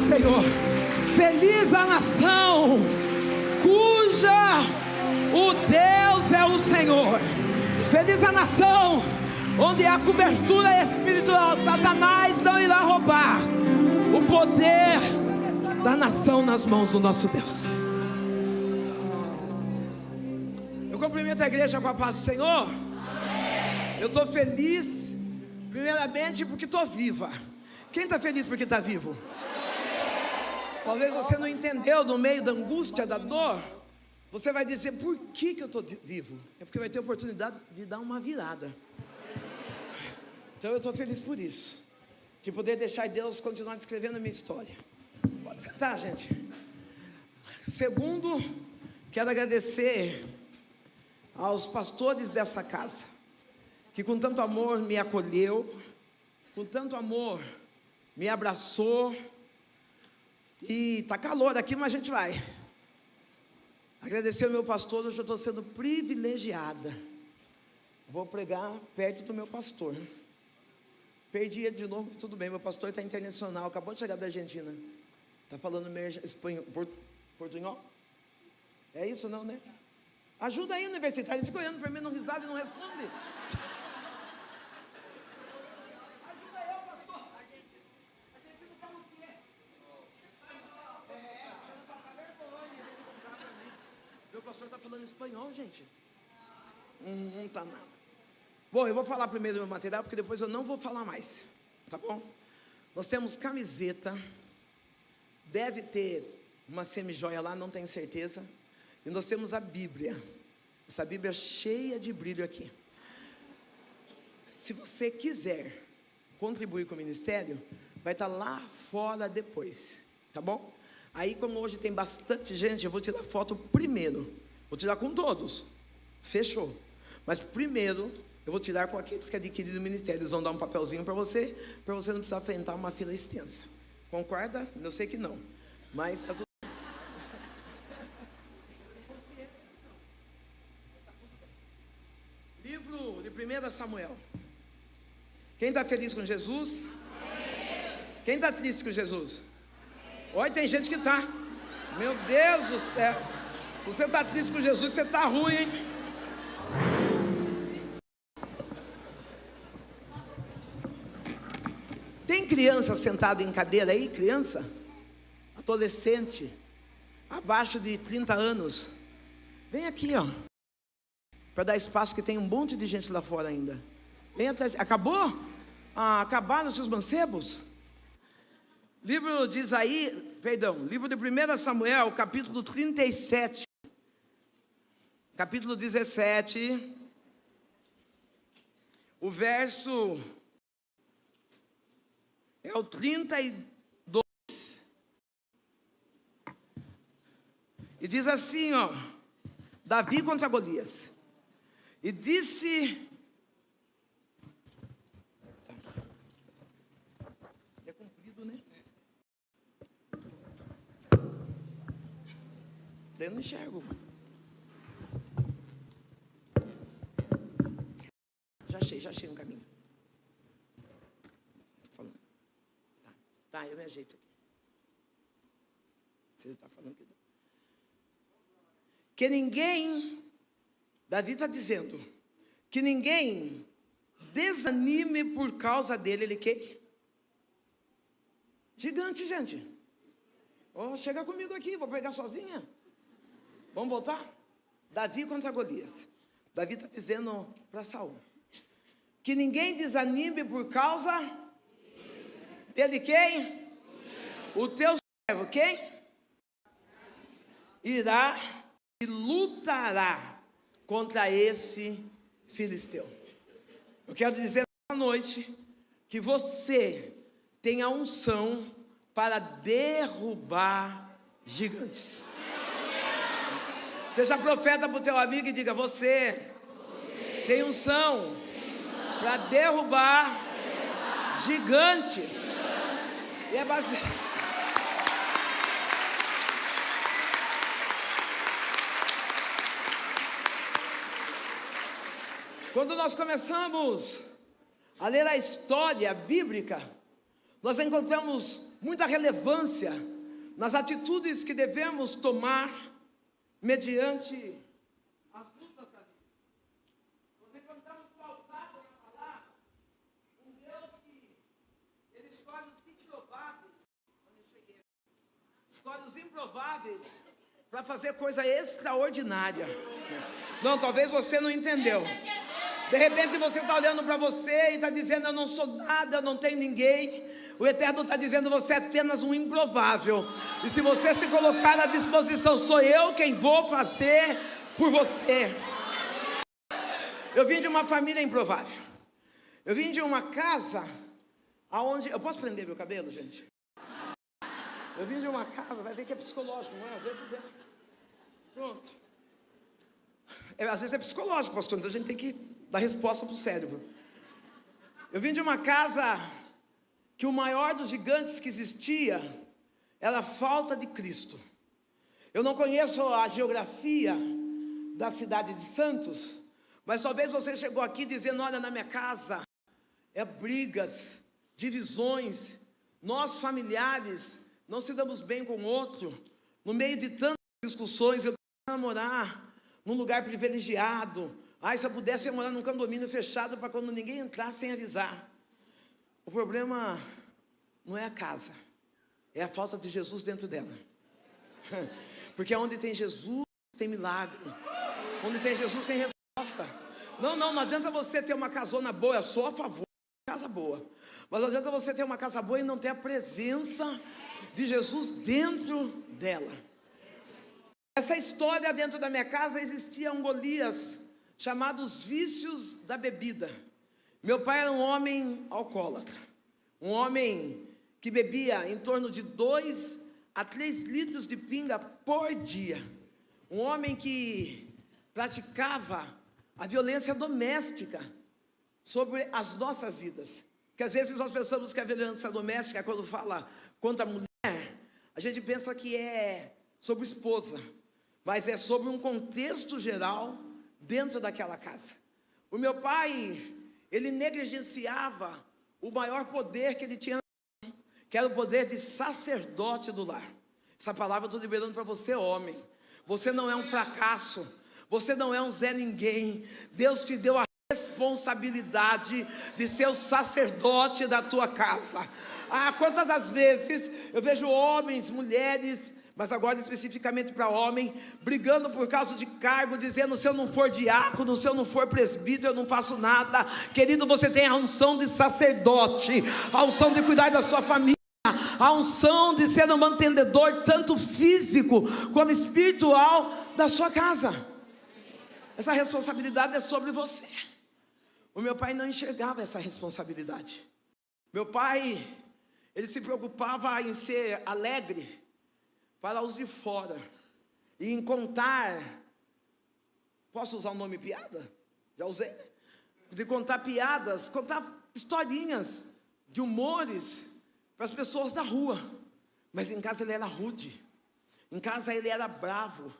Senhor. Feliz a nação cuja o Deus é o Senhor. Feliz a nação onde há cobertura espiritual. Satanás não irá roubar o poder da nação nas mãos do nosso Deus. Eu cumprimento a igreja com a paz do Senhor. Eu estou feliz, primeiramente porque estou viva. Quem está feliz porque está vivo? Talvez você não entendeu no meio da angústia, da dor. Você vai dizer, por que eu estou vivo? É porque vai ter oportunidade de dar uma virada. Então eu estou feliz por isso, de poder deixar Deus continuar escrevendo a minha história. Pode sentar, gente. Segundo, quero agradecer aos pastores dessa casa, que com tanto amor me acolheu, com tanto amor me abraçou. E está calor aqui, mas a gente vai. Agradecer ao meu pastor, hoje eu estou sendo privilegiada. Vou pregar perto do meu pastor. Perdi ele de novo, tudo bem, meu pastor está internacional, acabou de chegar da Argentina. Está falando meio espanhol, portunhol? É isso não, né? Ajuda aí, universitário, ele fica olhando para mim, não risada e não responde. Ajuda eu, pastor. Argentino fala o quê? Não passa vergonha. Meu pastor está falando espanhol, gente. Não está nada. Bom, eu vou falar primeiro do meu material, porque depois eu não vou falar mais, tá bom? Nós temos camiseta, deve ter uma semijoia lá, não tenho certeza. E nós temos a Bíblia, essa Bíblia cheia de brilho aqui. Se você quiser contribuir com o ministério, vai estar lá fora depois, tá bom? Aí, como hoje tem bastante gente, eu vou tirar foto primeiro. Vou tirar com todos, fechou. Mas primeiro eu vou tirar com aqueles que adquiriram o ministério. Eles vão dar um papelzinho para você não precisar enfrentar uma fila extensa. Concorda? Eu sei que não, mas está tudo. Livro de 1 Samuel. Quem está feliz com Jesus? Quem está triste com Jesus? Olha, tem gente que está. Meu Deus do céu. Se você está triste com Jesus, você está ruim, hein? Tem criança sentada em cadeira aí? Criança? Adolescente? Abaixo de 30 anos? Vem aqui, ó. Para dar espaço, que tem um monte de gente lá fora ainda. Vem atrás. Acabou? Acabaram os seus mancebos? Livro de livro de 1 Samuel, capítulo 37. Capítulo 17. O verso é o 32. E diz assim, ó. Davi contra Golias. E disse... É comprido, né? Eu não enxergo. Já achei um caminho. Tô falando. Tá, eu me ajeito aqui. Você está falando que... Que ninguém... Davi está dizendo que ninguém desanime por causa dele. Ele quer? Gigante, gente. Oh, chega comigo aqui, vou pegar sozinha. Vamos voltar? Davi contra Golias. Davi está dizendo para Saul que ninguém desanime por causa dele. Quem? O teu servo. Quem? Irá e lutará contra esse filisteu. Eu quero dizer essa noite que você tem a unção para derrubar gigantes. Seja profeta para o teu amigo e diga: você tem unção para derrubar gigante. E é baseado. Quando nós começamos a ler a história bíblica, nós encontramos muita relevância nas atitudes que devemos tomar mediante as lutas da vida. Nós encontramos pautado na palavra um Deus que Ele escolhe os improváveis, escolhe os improváveis para fazer coisa extraordinária. Não, talvez você não entendeu. De repente você está olhando para você e está dizendo: eu não sou nada, eu não tenho ninguém. O Eterno está dizendo: você é apenas um improvável. E se você se colocar à disposição, sou eu quem vou fazer por você. Eu vim de uma família improvável. Eu vim de uma casa aonde... Eu posso prender meu cabelo, gente? Eu vim de uma casa, vai ver que é psicológico, não é? Às vezes é. Pronto. Às vezes é psicológico, pastor, então a gente tem que dar resposta para o cérebro. Eu vim de uma casa que o maior dos gigantes que existia era a falta de Cristo. Eu não conheço a geografia da cidade de Santos, mas talvez você chegou aqui dizendo: olha, na minha casa é brigas, divisões, nós familiares não se damos bem com o outro, no meio de tantas discussões. Eu quero namorar num lugar privilegiado. Se eu pudesse, eu ia morar num condomínio fechado para quando ninguém entrar sem avisar. O problema não é a casa, é a falta de Jesus dentro dela. Porque onde tem Jesus, tem milagre. Onde tem Jesus, tem resposta. Não adianta você ter uma casona boa. Eu sou a favor de casa boa, mas não adianta você ter uma casa boa e não ter a presença de Jesus dentro dela. Essa história, dentro da minha casa existia um Golias chamado os vícios da bebida. Meu pai era um homem alcoólatra, um homem que bebia em torno de 2 a 3 litros de pinga por dia, um homem que praticava a violência doméstica sobre as nossas vidas. Porque às vezes nós pensamos que a violência doméstica, quando fala contra a mulher, a gente pensa que é sobre esposa, mas é sobre um contexto geral dentro daquela casa. O meu pai, ele negligenciava o maior poder que ele tinha, que era o poder de sacerdote do lar. Essa palavra eu estou liberando para você, homem. Você não é um fracasso, você não é um Zé Ninguém. Deus te deu a responsabilidade de ser o sacerdote da tua casa. Quantas das vezes eu vejo homens, mulheres, mas agora especificamente para homem, brigando por causa de cargo, dizendo: se eu não for diácono, se eu não for presbítero, eu não faço nada. Querido, você tem a unção de sacerdote, a unção de cuidar da sua família, a unção de ser um mantenedor, tanto físico como espiritual, da sua casa. Essa responsabilidade é sobre você. O meu pai não enxergava essa responsabilidade. Meu pai, ele se preocupava em ser alegre para os de fora, e em contar, posso usar o nome piada? Já usei. De contar piadas, contar historinhas de humores para as pessoas da rua. Mas em casa ele era rude, em casa ele era bravo,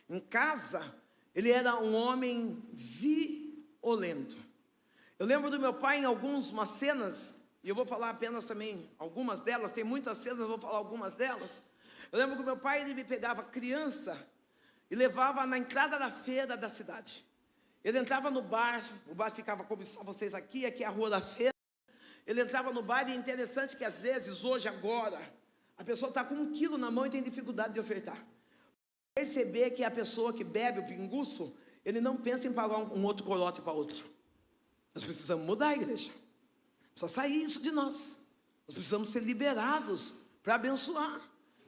em casa ele era um homem violento. Eu lembro do meu pai em algumas cenas, e eu vou falar apenas também algumas delas, tem muitas cenas, eu vou falar algumas delas. Eu lembro que meu pai, ele me pegava criança e levava na entrada da feira da cidade. Ele entrava no bar, o bar ficava como estão vocês aqui é a rua da feira. Ele entrava no bar, e é interessante que às vezes, hoje, agora, a pessoa está com 1 quilo na mão e tem dificuldade de ofertar. Perceber que a pessoa que bebe o pinguço, ele não pensa em pagar um outro corote para outro. Nós precisamos mudar a igreja. Precisa sair isso de nós. Nós precisamos ser liberados para abençoar.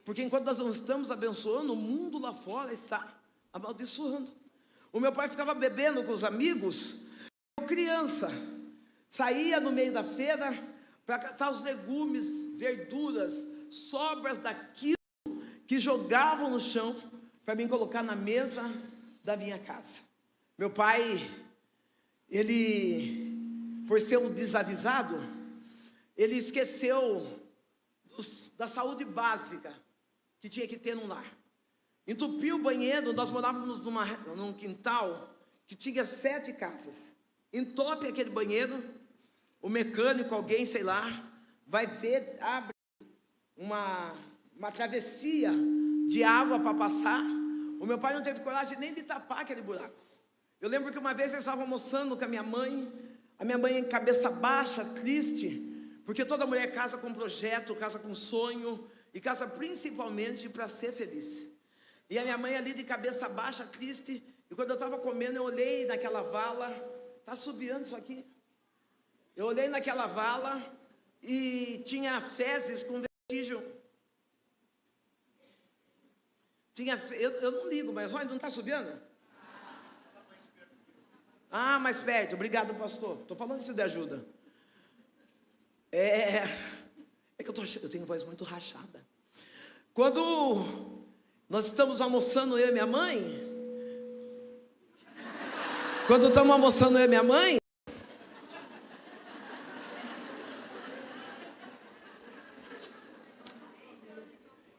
Porque enquanto nós não estamos abençoando, o mundo lá fora está amaldiçoando. O meu pai ficava bebendo com os amigos. Eu, criança, saía no meio da feira para catar os legumes, verduras, sobras daquilo que jogavam no chão para mim colocar na mesa da minha casa. Meu pai, ele, por ser um desavisado, ele esqueceu da saúde básica que tinha que ter num lar. Entupiu o banheiro. Nós morávamos num quintal que tinha 7 casas. Entope aquele banheiro, o mecânico, alguém, sei lá, vai ver, abre uma travessia de água para passar. O meu pai não teve coragem nem de tapar aquele buraco. Eu lembro que uma vez eu estava almoçando com a minha mãe cabeça baixa, triste, porque toda mulher casa com projeto, casa com sonho, e casa principalmente para ser feliz. E a minha mãe ali de cabeça baixa, triste, e quando eu estava comendo, eu olhei naquela vala, está subiando isso aqui? Eu olhei naquela vala e tinha fezes com vestígio. Eu não ligo, mas olha, não está subindo? Ah, mais perto, obrigado, pastor. Estou falando de ajuda. É que eu tenho voz muito rachada. Quando nós estamos almoçando, eu e minha mãe,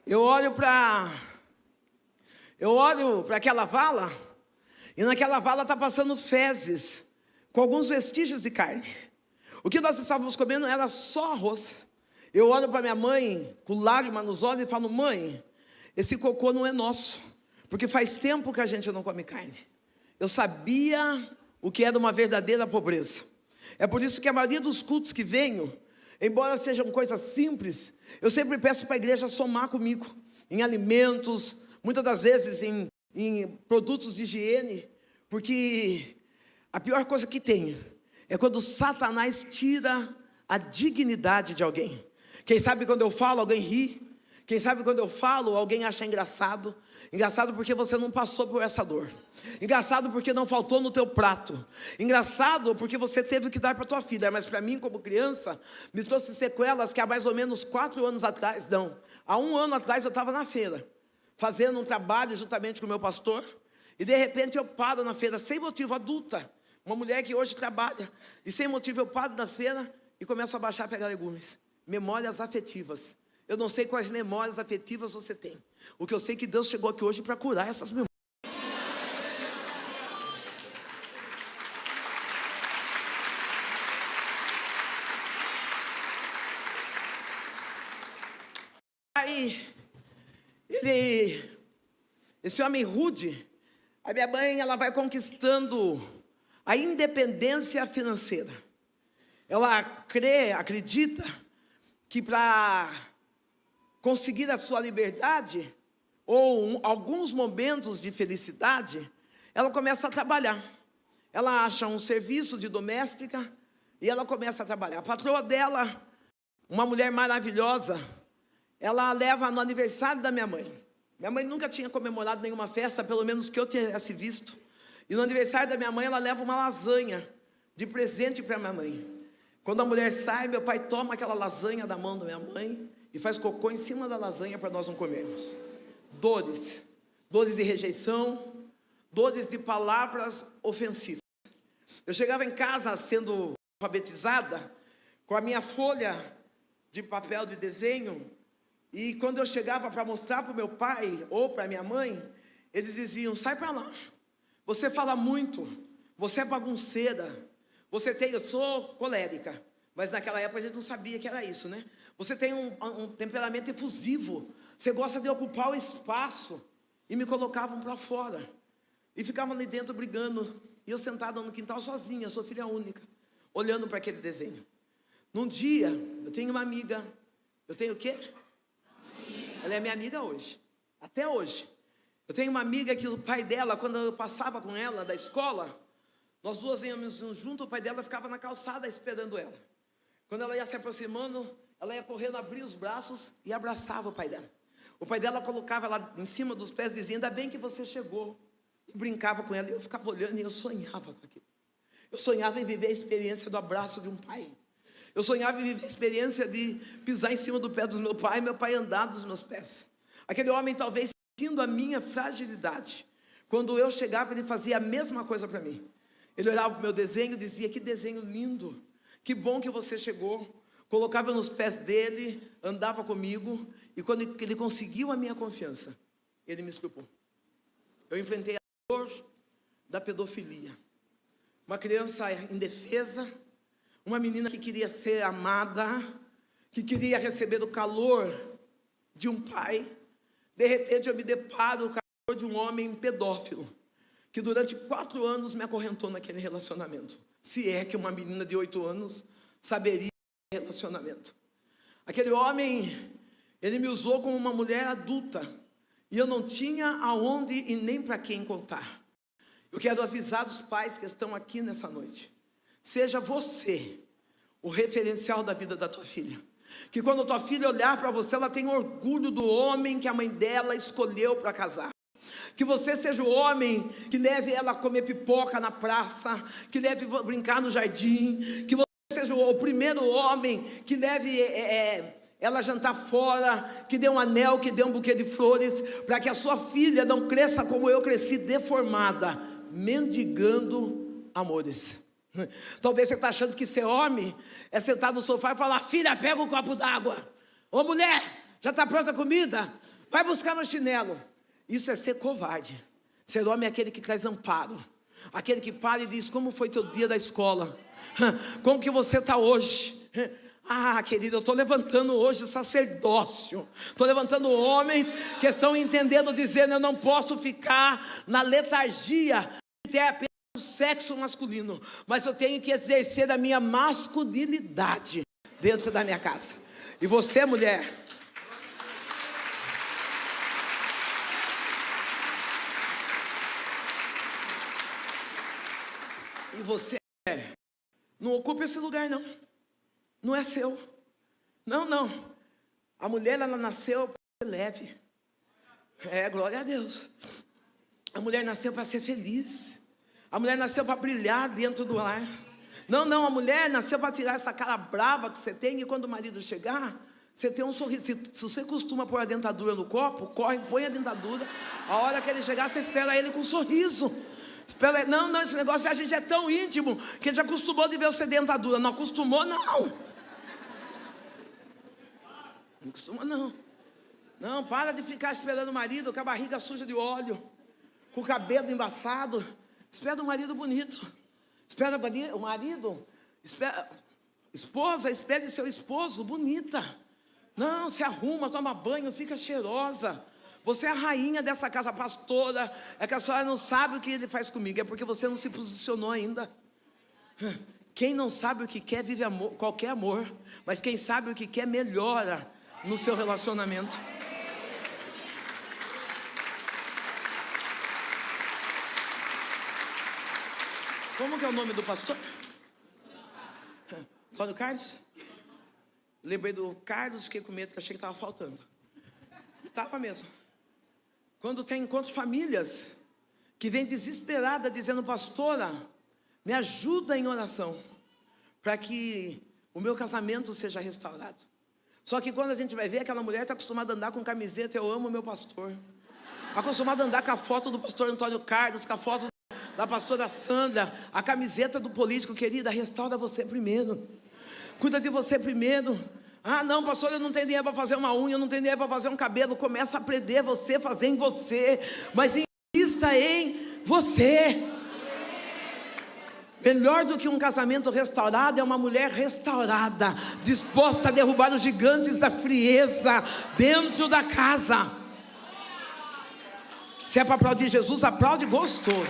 eu olho para aquela vala, e naquela vala está passando fezes, com alguns vestígios de carne. O que nós estávamos comendo era só arroz. Eu olho para minha mãe, com lágrimas nos olhos, e falo: mãe, esse cocô não é nosso, porque faz tempo que a gente não come carne. Eu sabia o que era uma verdadeira pobreza. É por isso que a maioria dos cultos que venho, embora sejam coisas simples, eu sempre peço para a igreja somar comigo, em alimentos, muitas das vezes em produtos de higiene, porque a pior coisa que tem é quando Satanás tira a dignidade de alguém. Quem sabe quando eu falo, alguém ri. Quem sabe quando eu falo, alguém acha engraçado. Engraçado porque você não passou por essa dor. Engraçado porque não faltou no teu prato. Engraçado porque você teve que dar para tua filha. Mas para mim, como criança, me trouxe sequelas que há mais ou menos 4 anos atrás, não, há 1 ano atrás eu estava na feira, fazendo um trabalho juntamente com o meu pastor, e de repente eu paro na feira, sem motivo, adulta, uma mulher que hoje trabalha, e sem motivo eu paro na feira e começo a baixar, pegar legumes. Memórias afetivas. Eu não sei quais memórias afetivas você tem. O que eu sei é que Deus chegou aqui hoje para curar essas memórias. Aí, esse homem rude, a minha mãe, ela vai conquistando a independência financeira. Ela acredita que para conseguir a sua liberdade, ou alguns momentos de felicidade, ela começa a trabalhar. Ela acha um serviço de doméstica e ela começa a trabalhar. A patroa dela, uma mulher maravilhosa, ela leva no aniversário da minha mãe. Minha mãe nunca tinha comemorado nenhuma festa, pelo menos que eu tivesse visto. E no aniversário da minha mãe, ela leva uma lasanha de presente para minha mãe. Quando a mulher sai, meu pai toma aquela lasanha da mão da minha mãe e faz cocô em cima da lasanha para nós não comermos. Dores de rejeição, dores de palavras ofensivas. Eu chegava em casa sendo alfabetizada, com a minha folha de papel de desenho, e quando eu chegava para mostrar para o meu pai ou para minha mãe, eles diziam: sai para lá, você fala muito, você é bagunceira, eu sou colérica, mas naquela época a gente não sabia que era isso, né? Você tem um temperamento efusivo, você gosta de ocupar o espaço, e me colocavam para fora, e ficavam ali dentro brigando, e eu sentada no quintal sozinha, sou filha única, olhando para aquele desenho. Num dia, eu tenho uma amiga, eu tenho o quê? Ela é minha amiga hoje, até hoje. Eu tenho uma amiga que o pai dela, quando eu passava com ela da escola, nós duas íamos junto, o pai dela ficava na calçada esperando ela. Quando ela ia se aproximando, ela ia correndo, abria os braços e abraçava o pai dela. O pai dela colocava ela em cima dos pés e dizia: ainda bem que você chegou. E brincava com ela, e eu ficava olhando e eu sonhava com aquilo. Eu sonhava em viver a experiência do abraço de um pai. Eu sonhava em viver a experiência de pisar em cima do pé do meu pai e meu pai andar dos meus pés. Aquele homem talvez sentindo a minha fragilidade. Quando eu chegava, ele fazia a mesma coisa para mim. Ele olhava para o meu desenho e dizia: que desenho lindo, que bom que você chegou. Colocava nos pés dele, andava comigo, e quando ele conseguiu a minha confiança, ele me estupou. Eu enfrentei a dor da pedofilia. Uma criança indefesa, uma menina que queria ser amada, que queria receber o calor de um pai. De repente eu me deparo com a dor de um homem pedófilo, que durante 4 anos me acorrentou naquele relacionamento. Se é que uma menina de 8 anos saberia relacionamento. Aquele homem, ele me usou como uma mulher adulta, e eu não tinha aonde e nem para quem contar. Eu quero avisar os pais que estão aqui nessa noite. Seja você o referencial da vida da tua filha. Que quando a tua filha olhar para você, ela tenha orgulho do homem que a mãe dela escolheu para casar. Que você seja o homem que leve ela a comer pipoca na praça, que leve brincar no jardim, que você seja o primeiro homem que leve ela jantar fora, que dê um anel, que dê um buquê de flores, para que a sua filha não cresça como eu cresci, deformada, mendigando amores. Talvez você está achando que ser homem é sentar no sofá e falar: filha, pega um copo d'água. Ô mulher, já está pronta a comida? Vai buscar no chinelo. Isso é ser covarde. Ser homem é aquele que traz amparo, aquele que para e diz: como foi teu dia da escola? Como que você está hoje? Ah, querido, eu estou levantando hoje sacerdócio. Estou levantando homens que estão entendendo, dizendo: eu não posso ficar na letargia de ter apenas o sexo masculino, mas eu tenho que exercer a minha masculinidade dentro da minha casa. E você, mulher, e você, não ocupa esse lugar, não. Não é seu. Não, não. A mulher, ela nasceu para ser leve. Glória a Deus. A mulher nasceu para ser feliz. A mulher nasceu para brilhar dentro do lar. Não, não, a mulher nasceu para tirar essa cara brava que você tem, e quando o marido chegar, você tem um sorriso. Se você costuma pôr a dentadura no copo, corre, põe a dentadura. A hora que ele chegar, você espera ele com um sorriso. Espera, não, não, esse negócio a gente é tão íntimo que ele já acostumou de ver você dentadura. Não acostumou, não. Não acostuma, não. Não, para de ficar esperando o marido com a barriga suja de óleo, com o cabelo embaçado. Espera o marido bonito. Espera o marido. Esposa, espere seu esposo bonita. Não, se arruma, toma banho, fica cheirosa. Você é a rainha dessa casa, pastora. É que a senhora não sabe o que ele faz comigo. É porque você não se posicionou ainda. Quem não sabe o que quer, vive amor, qualquer amor. Mas quem sabe o que quer, melhora no seu relacionamento. Como que é o nome do pastor? Antônio Carlos? Lembrei do Carlos, fiquei com medo, que achei que estava faltando. Estava mesmo. Quando tem encontro famílias que vem desesperada dizendo: pastora, me ajuda em oração para que o meu casamento seja restaurado. Só que quando a gente vai ver, aquela mulher está acostumada a andar com camiseta: eu amo meu pastor. Acostumada a andar com a foto do pastor Antônio Carlos, com a foto da pastora Sandra, a camiseta do político. Querida, restaura você primeiro. Cuida de você primeiro. Ah, não, pastor, eu não tenho dinheiro para fazer uma unha, eu não tenho dinheiro para fazer um cabelo. Começa a aprender você, fazer em você. Mas invista em você. Melhor do que um casamento restaurado é uma mulher restaurada, disposta a derrubar os gigantes da frieza dentro da casa. Se é para aplaudir Jesus, aplaude gostoso.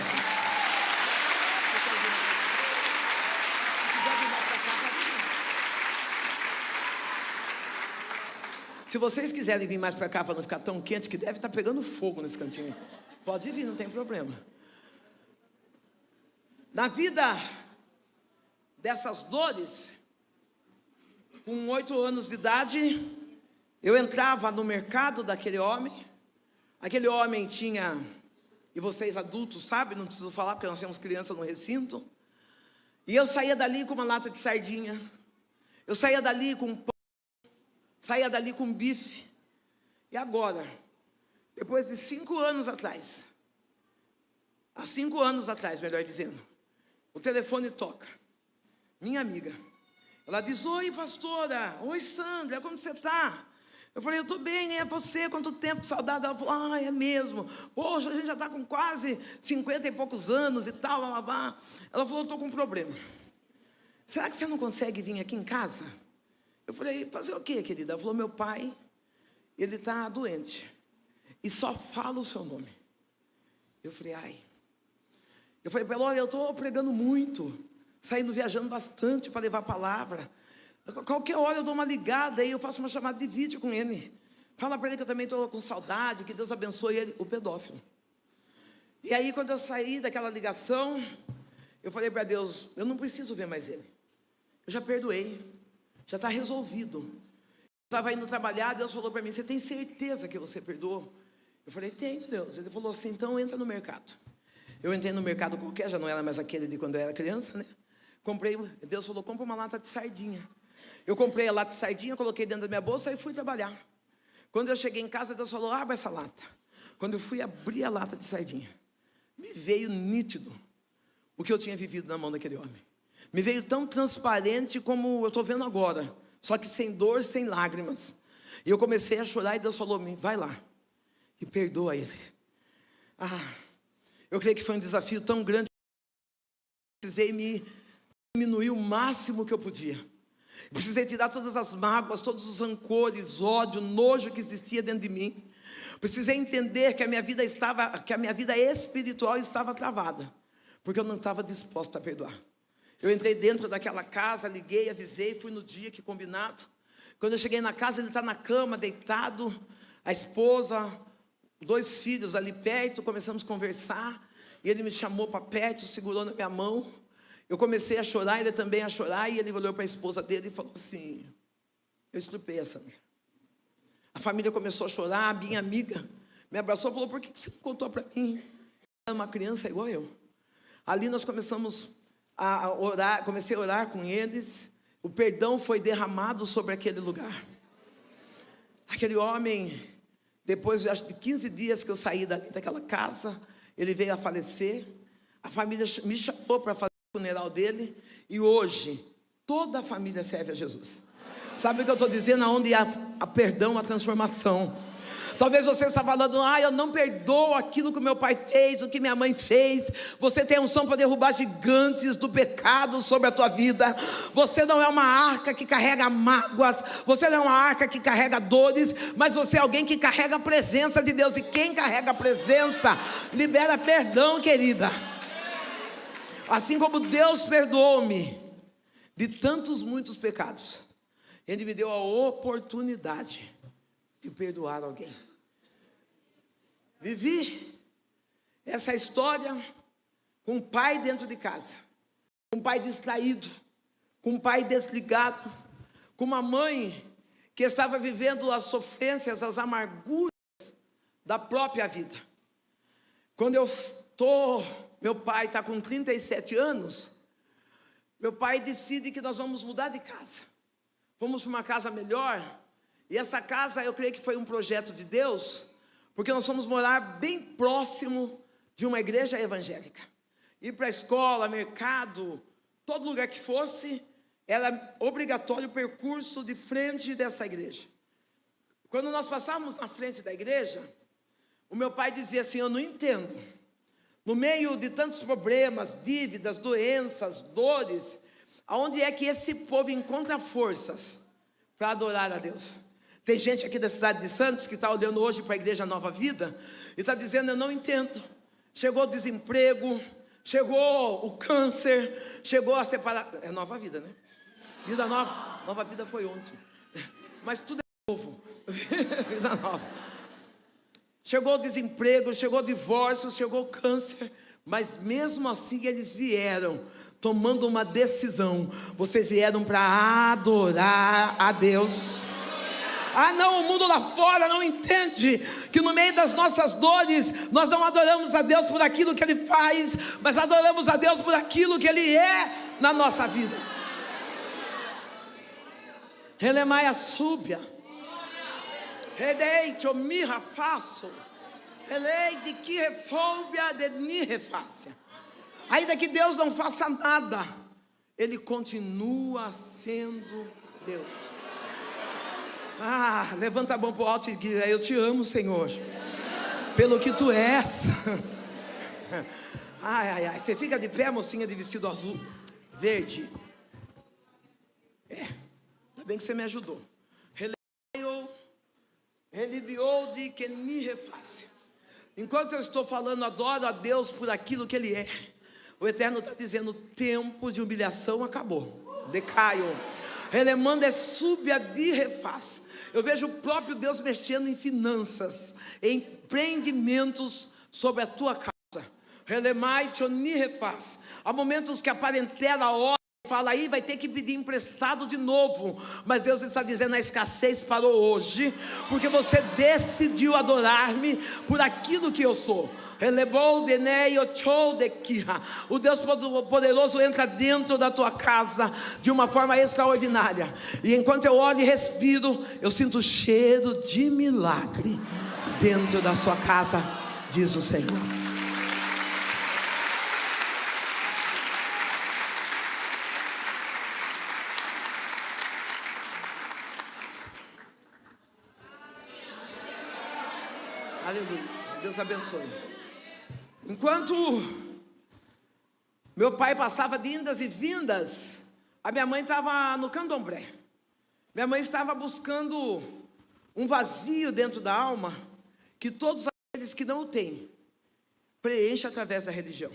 Se vocês quiserem vir mais para cá para não ficar tão quente, que deve estar pegando fogo nesse cantinho, pode vir, não tem problema. Na vida dessas dores, com 8 anos de idade, eu entrava no mercado daquele homem. Aquele homem tinha, e vocês adultos sabem, não preciso falar porque nós temos criança no recinto. E eu saía dali com uma lata de sardinha, eu saía dali com pão, saía dali com bife. E agora, depois de 5 anos atrás, há 5 anos atrás, melhor dizendo, o telefone toca. Minha amiga, ela diz: oi, pastora, oi, Sandra, como você está? Eu falei: eu estou bem, é você, quanto tempo, que saudade. Ela falou: ah, é mesmo, poxa, a gente já está com quase 50 e poucos anos e tal, blá, blá, blá. Ela falou: eu estou com um problema. Será que você não consegue vir aqui em casa? Eu falei: fazer o quê, querida? Ela falou: meu pai, ele está doente. E só fala o seu nome. Eu falei, ai. Eu falei para ela, olha, eu estou pregando muito, saindo, viajando bastante para levar a palavra. Qualquer hora eu dou uma ligada e eu faço uma chamada de vídeo com ele. Fala para ele que eu também estou com saudade, que Deus abençoe ele, o pedófilo. E aí, quando eu saí daquela ligação, eu falei para Deus, eu não preciso ver mais ele. Eu já perdoei, já está resolvido. Eu estava indo trabalhar, Deus falou para mim, você tem certeza que você perdoou? Eu falei, tenho, Deus. Ele falou assim, então entra no mercado. Eu entrei no mercado qualquer, já não era mais aquele de quando eu era criança, né? Comprei, Deus falou, compra uma lata de sardinha. Eu comprei a lata de sardinha, coloquei dentro da minha bolsa e fui trabalhar. Quando eu cheguei em casa, Deus falou, abre essa lata. Quando eu fui abrir a lata de sardinha, me veio nítido o que eu tinha vivido na mão daquele homem. Me veio tão transparente como eu estou vendo agora, só que sem dor, sem lágrimas. E eu comecei a chorar e Deus falou, vai lá e perdoa ele. Eu creio que foi um desafio tão grande, precisei me diminuir o máximo que eu podia. Precisei tirar todas as mágoas, todos os rancores, ódio, nojo que existia dentro de mim. Precisei entender que a minha vida espiritual estava travada, porque eu não estava disposto a perdoar. Eu entrei dentro daquela casa, liguei, avisei, fui no dia que combinado. Quando eu cheguei na casa, ele está na cama, deitado, a esposa, 2 filhos ali perto, começamos a conversar, e ele me chamou para perto, segurou na minha mão. Eu comecei a chorar, ele também a chorar, e ele olhou para a esposa dele e falou assim, eu estrupei essa mulher. A família começou a chorar, a minha amiga me abraçou e falou, por que você não contou para mim? Era uma criança igual eu. Ali nós começamos a orar, comecei a orar com eles, o perdão foi derramado sobre aquele lugar. Aquele homem, depois acho de 15 dias que eu saí daquela casa, ele veio a falecer, a família me chamou para fazer o funeral dele, e hoje, toda a família serve a Jesus. Sabe o que eu estou dizendo? Aonde há perdão, a transformação. Talvez você está falando, eu não perdoo aquilo que meu pai fez, o que minha mãe fez. Você tem a unção para derrubar gigantes do pecado sobre a tua vida. Você não é uma arca que carrega mágoas, você não é uma arca que carrega dores, mas você é alguém que carrega a presença de Deus. E quem carrega a presença, libera perdão, querida. Assim como Deus perdoou-me de tantos, muitos pecados, Ele me deu a oportunidade de perdoar alguém. Vivi essa história com um pai dentro de casa, com um pai distraído, com um pai desligado, com uma mãe que estava vivendo as sofrências, as amarguras da própria vida. Quando meu pai está com 37 anos, meu pai decide que nós vamos mudar de casa. Vamos para uma casa melhor, e essa casa eu creio que foi um projeto de Deus, porque nós fomos morar bem próximo de uma igreja evangélica. Ir para a escola, mercado, todo lugar que fosse, era obrigatório o percurso de frente dessa igreja. Quando nós passávamos na frente da igreja, o meu pai dizia assim, eu não entendo, no meio de tantos problemas, dívidas, doenças, dores, aonde é que esse povo encontra forças para adorar a Deus? Tem gente aqui da cidade de Santos que está olhando hoje para a igreja Nova Vida e está dizendo, eu não entendo. Chegou o desemprego, chegou o câncer, chegou a separação. É Nova Vida, né? Vida nova. Nova Vida foi ontem. Mas tudo é novo. Vida nova. Chegou o desemprego, chegou o divórcio, chegou o câncer. Mas mesmo assim eles vieram tomando uma decisão. Vocês vieram para adorar a Deus. Não, o mundo lá fora não entende que no meio das nossas dores, nós não adoramos a Deus por aquilo que Ele faz, mas adoramos a Deus por aquilo que Ele é na nossa vida. Relemaia súbia, redeite o mirra faço, eleide que refóbia de ni refácia. Ainda que Deus não faça nada, Ele continua sendo Deus. Levanta a mão para o alto e diz, eu te amo, Senhor, pelo que Tu és. Você fica de pé, mocinha de vestido azul, verde. Ainda bem que você me ajudou. Relibiou de que me reface. Enquanto eu estou falando, adoro a Deus por aquilo que Ele é. O Eterno está dizendo: o tempo de humilhação acabou. Decaio. Relemando é súbia de refaz. Eu vejo o próprio Deus mexendo em finanças, em empreendimentos sobre a tua casa. Relemai te refaz. Há momentos que a parentela ora e fala: aí vai ter que pedir emprestado de novo. Mas Deus está dizendo: a escassez parou hoje, porque você decidiu adorar-me por aquilo que eu sou. O Deus poderoso entra dentro da tua casa de uma forma extraordinária. E enquanto eu olho e respiro, eu sinto o cheiro de milagre dentro da sua casa, diz o Senhor. Aleluia. Deus abençoe. Enquanto meu pai passava de indas e vindas, a minha mãe estava no candomblé. Minha mãe estava buscando um vazio dentro da alma que todos aqueles que não o têm preenchem através da religião.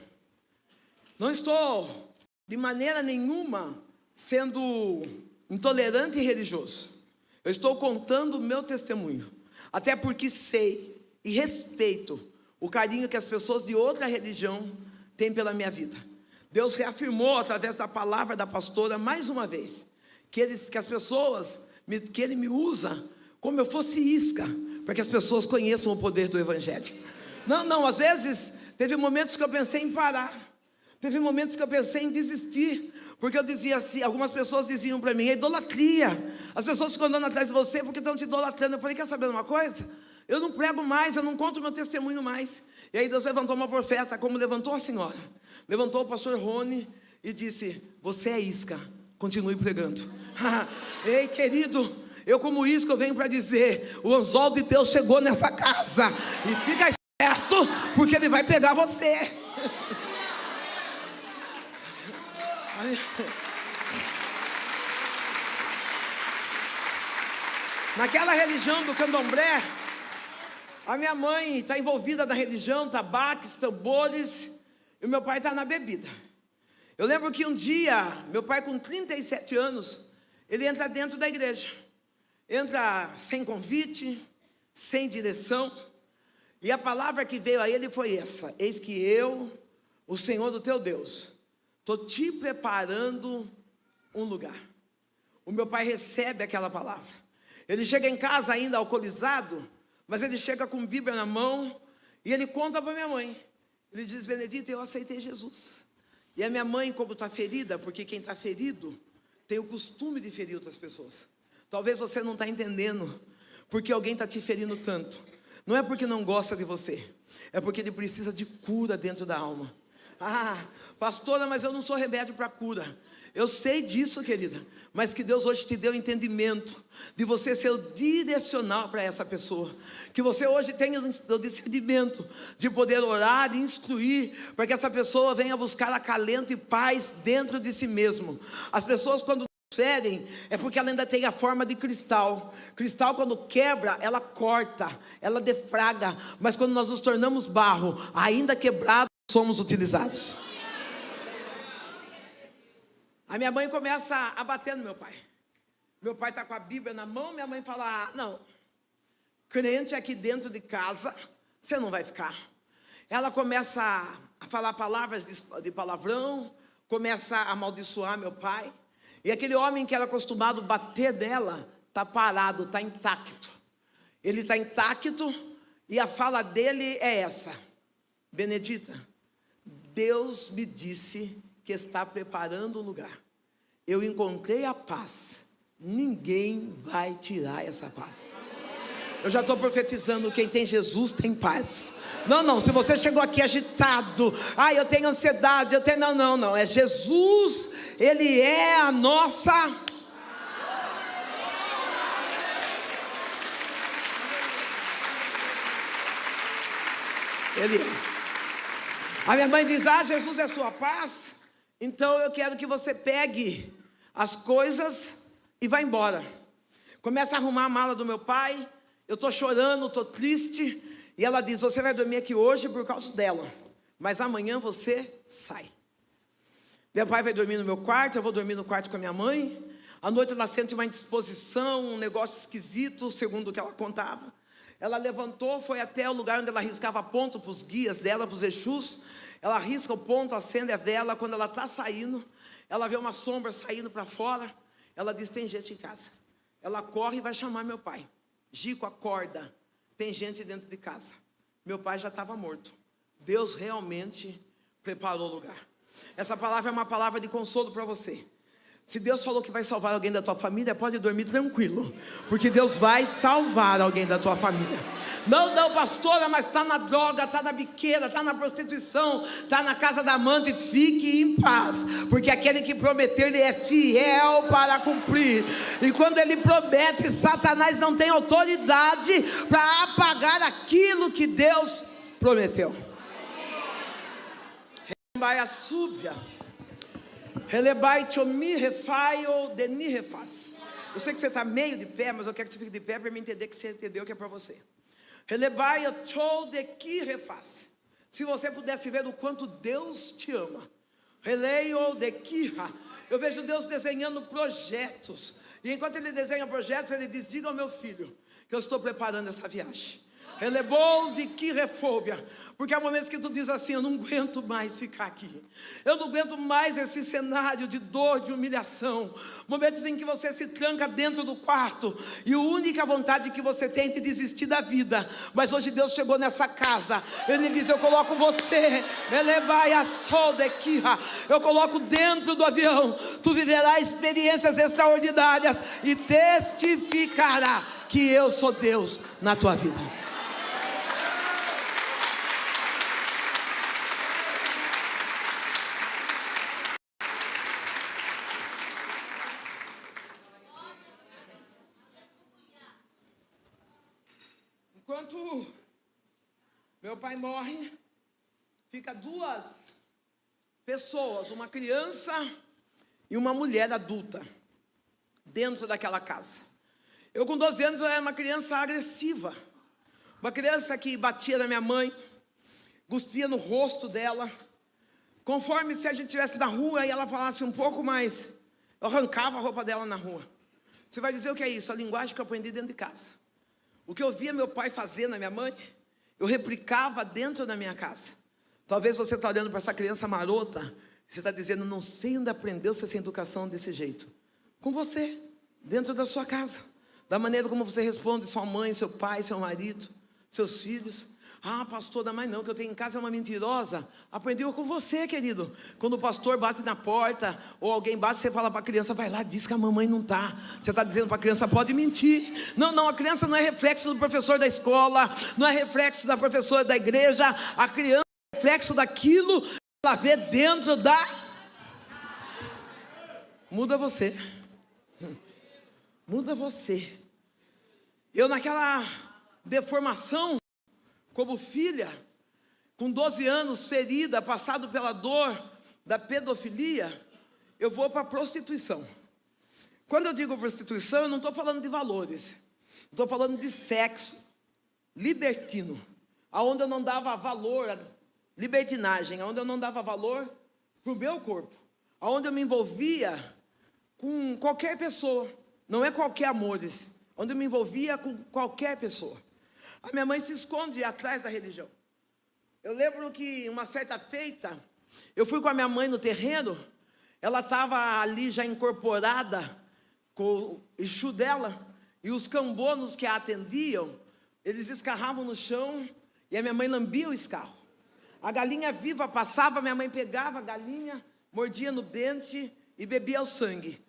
Não estou de maneira nenhuma sendo intolerante e religioso. Eu estou contando o meu testemunho, até porque sei e respeito o carinho que as pessoas de outra religião têm pela minha vida. Deus reafirmou através da palavra da pastora mais uma vez que as pessoas, que Ele me usa como eu fosse isca, para que as pessoas conheçam o poder do Evangelho. Não, às vezes teve momentos que eu pensei em parar, teve momentos que eu pensei em desistir, porque eu dizia assim, algumas pessoas diziam para mim: é idolatria, as pessoas ficam andando atrás de você porque estão te idolatrando. Eu falei: quer saber uma coisa? Eu não prego mais, eu não conto meu testemunho mais. E aí Deus levantou uma profeta, como levantou a senhora. Levantou o pastor Rony e disse: você é isca, continue pregando. Ei, querido, eu como isca eu venho para dizer: o anzol de Deus chegou nessa casa. E fica esperto, porque Ele vai pegar você. Naquela religião do candomblé, a minha mãe está envolvida na religião, tabaques, tambores, e o meu pai está na bebida. Eu lembro que um dia, meu pai com 37 anos, ele entra dentro da igreja. Entra sem convite, sem direção, e a palavra que veio a ele foi essa: eis que eu, o Senhor do teu Deus, estou te preparando um lugar. O meu pai recebe aquela palavra. Ele chega em casa ainda alcoolizado, mas ele chega com Bíblia na mão, e ele conta para minha mãe. Ele diz: Benedita, eu aceitei Jesus. E a minha mãe, como está ferida, porque quem está ferido tem o costume de ferir outras pessoas. Talvez você não está entendendo, porque alguém está te ferindo tanto. Não é porque não gosta de você, é porque ele precisa de cura dentro da alma. Ah, pastora, mas eu não sou remédio para cura. Eu sei disso, querida, mas que Deus hoje te deu entendimento de você ser o direcional para essa pessoa, que você hoje tenha o discernimento de poder orar e instruir, para que essa pessoa venha buscar acalento e paz dentro de si mesmo. As pessoas, quando ferem, é porque ela ainda tem a forma de cristal. Cristal, quando quebra, ela corta, ela defraga, mas quando nós nos tornamos barro, ainda quebrado, somos utilizados. A minha mãe começa a bater no meu pai. Meu pai está com a Bíblia na mão, minha mãe fala: ah, não, crente aqui dentro de casa, você não vai ficar. Ela começa a falar palavras de palavrão, começa a amaldiçoar meu pai. E aquele homem que era acostumado a bater dela, está parado, está intacto. Ele está intacto, e a fala dele é essa: Benedita, Deus me disse que está preparando um lugar. Eu encontrei a paz. Ninguém vai tirar essa paz. Eu já estou profetizando: quem tem Jesus tem paz. Não, se você chegou aqui agitado, eu tenho ansiedade, eu tenho... Não, é Jesus, Ele é a nossa... Ele é. A minha mãe diz: Jesus é sua paz, então eu quero que você pegue as coisas e vá embora. Começa a arrumar a mala do meu pai, eu estou chorando, estou triste. E ela diz, você vai dormir aqui hoje por causa dela, mas amanhã você sai. Meu pai vai dormir no meu quarto, eu vou dormir no quarto com a minha mãe. À noite ela sente uma indisposição, um negócio esquisito, segundo o que ela contava. Ela levantou, foi até o lugar onde ela riscava ponto para os guias dela, para os Exus. Ela risca o ponto, acende a vela. Quando ela está saindo, ela vê uma sombra saindo para fora. Ela diz, tem gente em casa. Ela corre e vai chamar meu pai. Gico, acorda, tem gente dentro de casa. Meu pai já estava morto. Deus realmente preparou o lugar. Essa palavra é uma palavra de consolo para você. Se Deus falou que vai salvar alguém da tua família, pode dormir tranquilo, porque Deus vai salvar alguém da tua família. Não, pastora, mas está na droga, está na biqueira, está na prostituição, está na casa da amante. Fique em paz, porque aquele que prometeu, ele é fiel para cumprir. E quando ele promete, Satanás não tem autoridade para apagar aquilo que Deus prometeu. Vai a súbia. Eu sei que você está meio de pé, mas eu quero que você fique de pé para me entender que você entendeu que é para você. Se você pudesse ver o quanto Deus te ama. Eu vejo Deus desenhando projetos. E enquanto Ele desenha projetos, Ele diz, diga ao meu filho que eu estou preparando essa viagem. Porque há momentos que tu diz assim, eu não aguento mais ficar aqui, eu não aguento mais esse cenário de dor, de humilhação. Momentos em que você se tranca dentro do quarto e a única vontade que você tem é de desistir da vida. Mas hoje Deus chegou nessa casa, Ele diz, eu coloco você, eu coloco dentro do avião, tu viverás experiências extraordinárias e testificará que eu sou Deus na tua vida. Enquanto meu pai morre, fica duas pessoas, uma criança e uma mulher adulta, dentro daquela casa. Eu com 12 anos eu era uma criança agressiva, uma criança que batia na minha mãe, cuspia no rosto dela, conforme se a gente estivesse na rua e ela falasse um pouco mais, eu arrancava a roupa dela na rua. Você vai dizer o que é isso? A linguagem que eu aprendi dentro de casa. O que eu via meu pai fazer na minha mãe, eu replicava dentro da minha casa. Talvez você está olhando para essa criança marota, você está dizendo, não sei onde aprendeu essa educação desse jeito. Com você, dentro da sua casa. Da maneira como você responde sua mãe, seu pai, seu marido, seus filhos. Ah, pastor, mas não, que eu tenho em casa é uma mentirosa. Aprendeu com você, querido. Quando o pastor bate na porta, ou alguém bate, você fala para a criança, vai lá, diz que a mamãe não está. Você está dizendo para a criança, pode mentir. Não, a criança não é reflexo do professor da escola, não é reflexo da professora da igreja. A criança é reflexo daquilo que ela vê dentro da... Muda você. Muda você. Eu naquela deformação, como filha, com 12 anos, ferida, passado pela dor da pedofilia, eu vou para a prostituição. Quando eu digo prostituição, eu não estou falando de valores, estou falando de sexo libertino, aonde eu não dava valor, libertinagem, aonde eu não dava valor para o meu corpo, aonde eu me envolvia com qualquer pessoa, não é qualquer amores, onde eu me envolvia com qualquer pessoa. A minha mãe se esconde atrás da religião. Eu lembro que uma certa feita, eu fui com a minha mãe no terreno, ela estava ali já incorporada com o Exu dela, e os cambonos que a atendiam, eles escarravam no chão, e a minha mãe lambia o escarro. A galinha viva passava, minha mãe pegava a galinha, mordia no dente e bebia o sangue.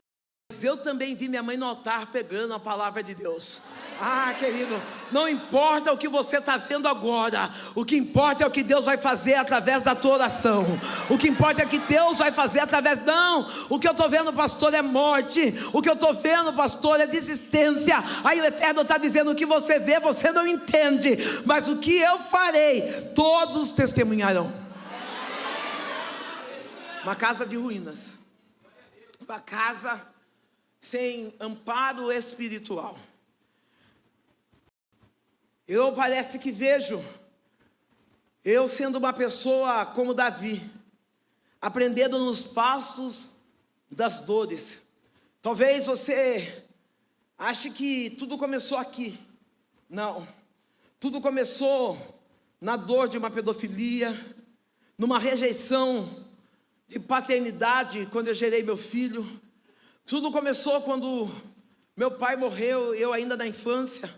Mas eu também vi minha mãe no altar pegando a palavra de Deus. Ah, querido, não importa o que você está vendo agora, o que importa é o que Deus vai fazer através da tua oração. O que importa é o que Deus vai fazer através... Não, o que eu estou vendo, pastor, é morte. O que eu estou vendo, pastor, é desistência. Aí o Eterno está dizendo, o que você vê, você não entende. Mas o que eu farei, todos testemunharão. Uma casa de ruínas. Uma casa sem amparo espiritual. Eu parece que vejo eu sendo uma pessoa como Davi, aprendendo nos pastos das dores. Talvez você ache que tudo começou aqui. Não. Tudo começou na dor de uma pedofilia, numa rejeição de paternidade quando eu gerei meu filho. Tudo começou quando meu pai morreu, eu ainda na infância,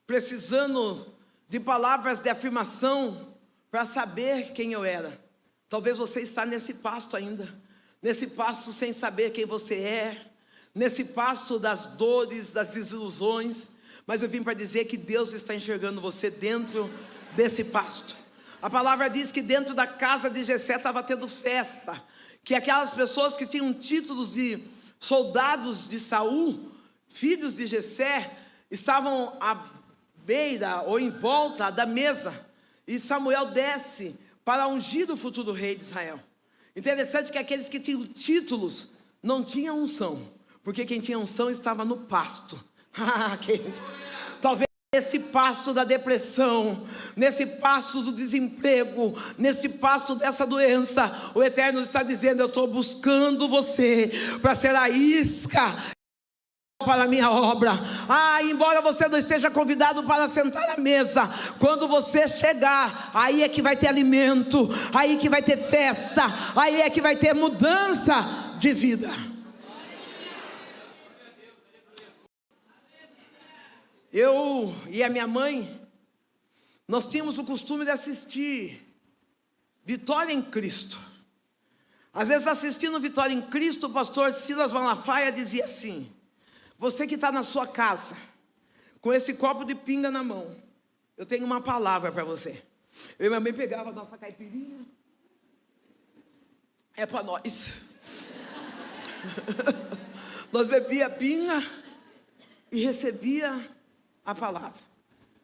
precisando de palavras de afirmação para saber quem eu era. Talvez você está nesse pasto ainda, nesse pasto sem saber quem você é, nesse pasto das dores, das desilusões, mas eu vim para dizer que Deus está enxergando você dentro desse pasto. A palavra diz que dentro da casa de Jessé estava tendo festa, que aquelas pessoas que tinham títulos de soldados de Saul, filhos de Jessé, estavam à beira ou em volta da mesa, e Samuel desce para ungir o futuro rei de Israel. Interessante que aqueles que tinham títulos não tinham unção, porque quem tinha unção estava no pasto. Talvez nesse pasto da depressão, nesse pasto do desemprego, nesse pasto dessa doença, o Eterno está dizendo: eu estou buscando você para ser a isca para a minha obra. Embora você não esteja convidado para sentar à mesa, quando você chegar, aí é que vai ter alimento, aí que vai ter festa, aí é que vai ter mudança de vida. Eu e a minha mãe, nós tínhamos o costume de assistir Vitória em Cristo. Às vezes, assistindo Vitória em Cristo, o pastor Silas Malafaia dizia assim: você que está na sua casa, com esse copo de pinga na mão, eu tenho uma palavra para você. Eu e minha mãe pegava a nossa caipirinha, é para nós. Nós bebia pinga e recebia a palavra.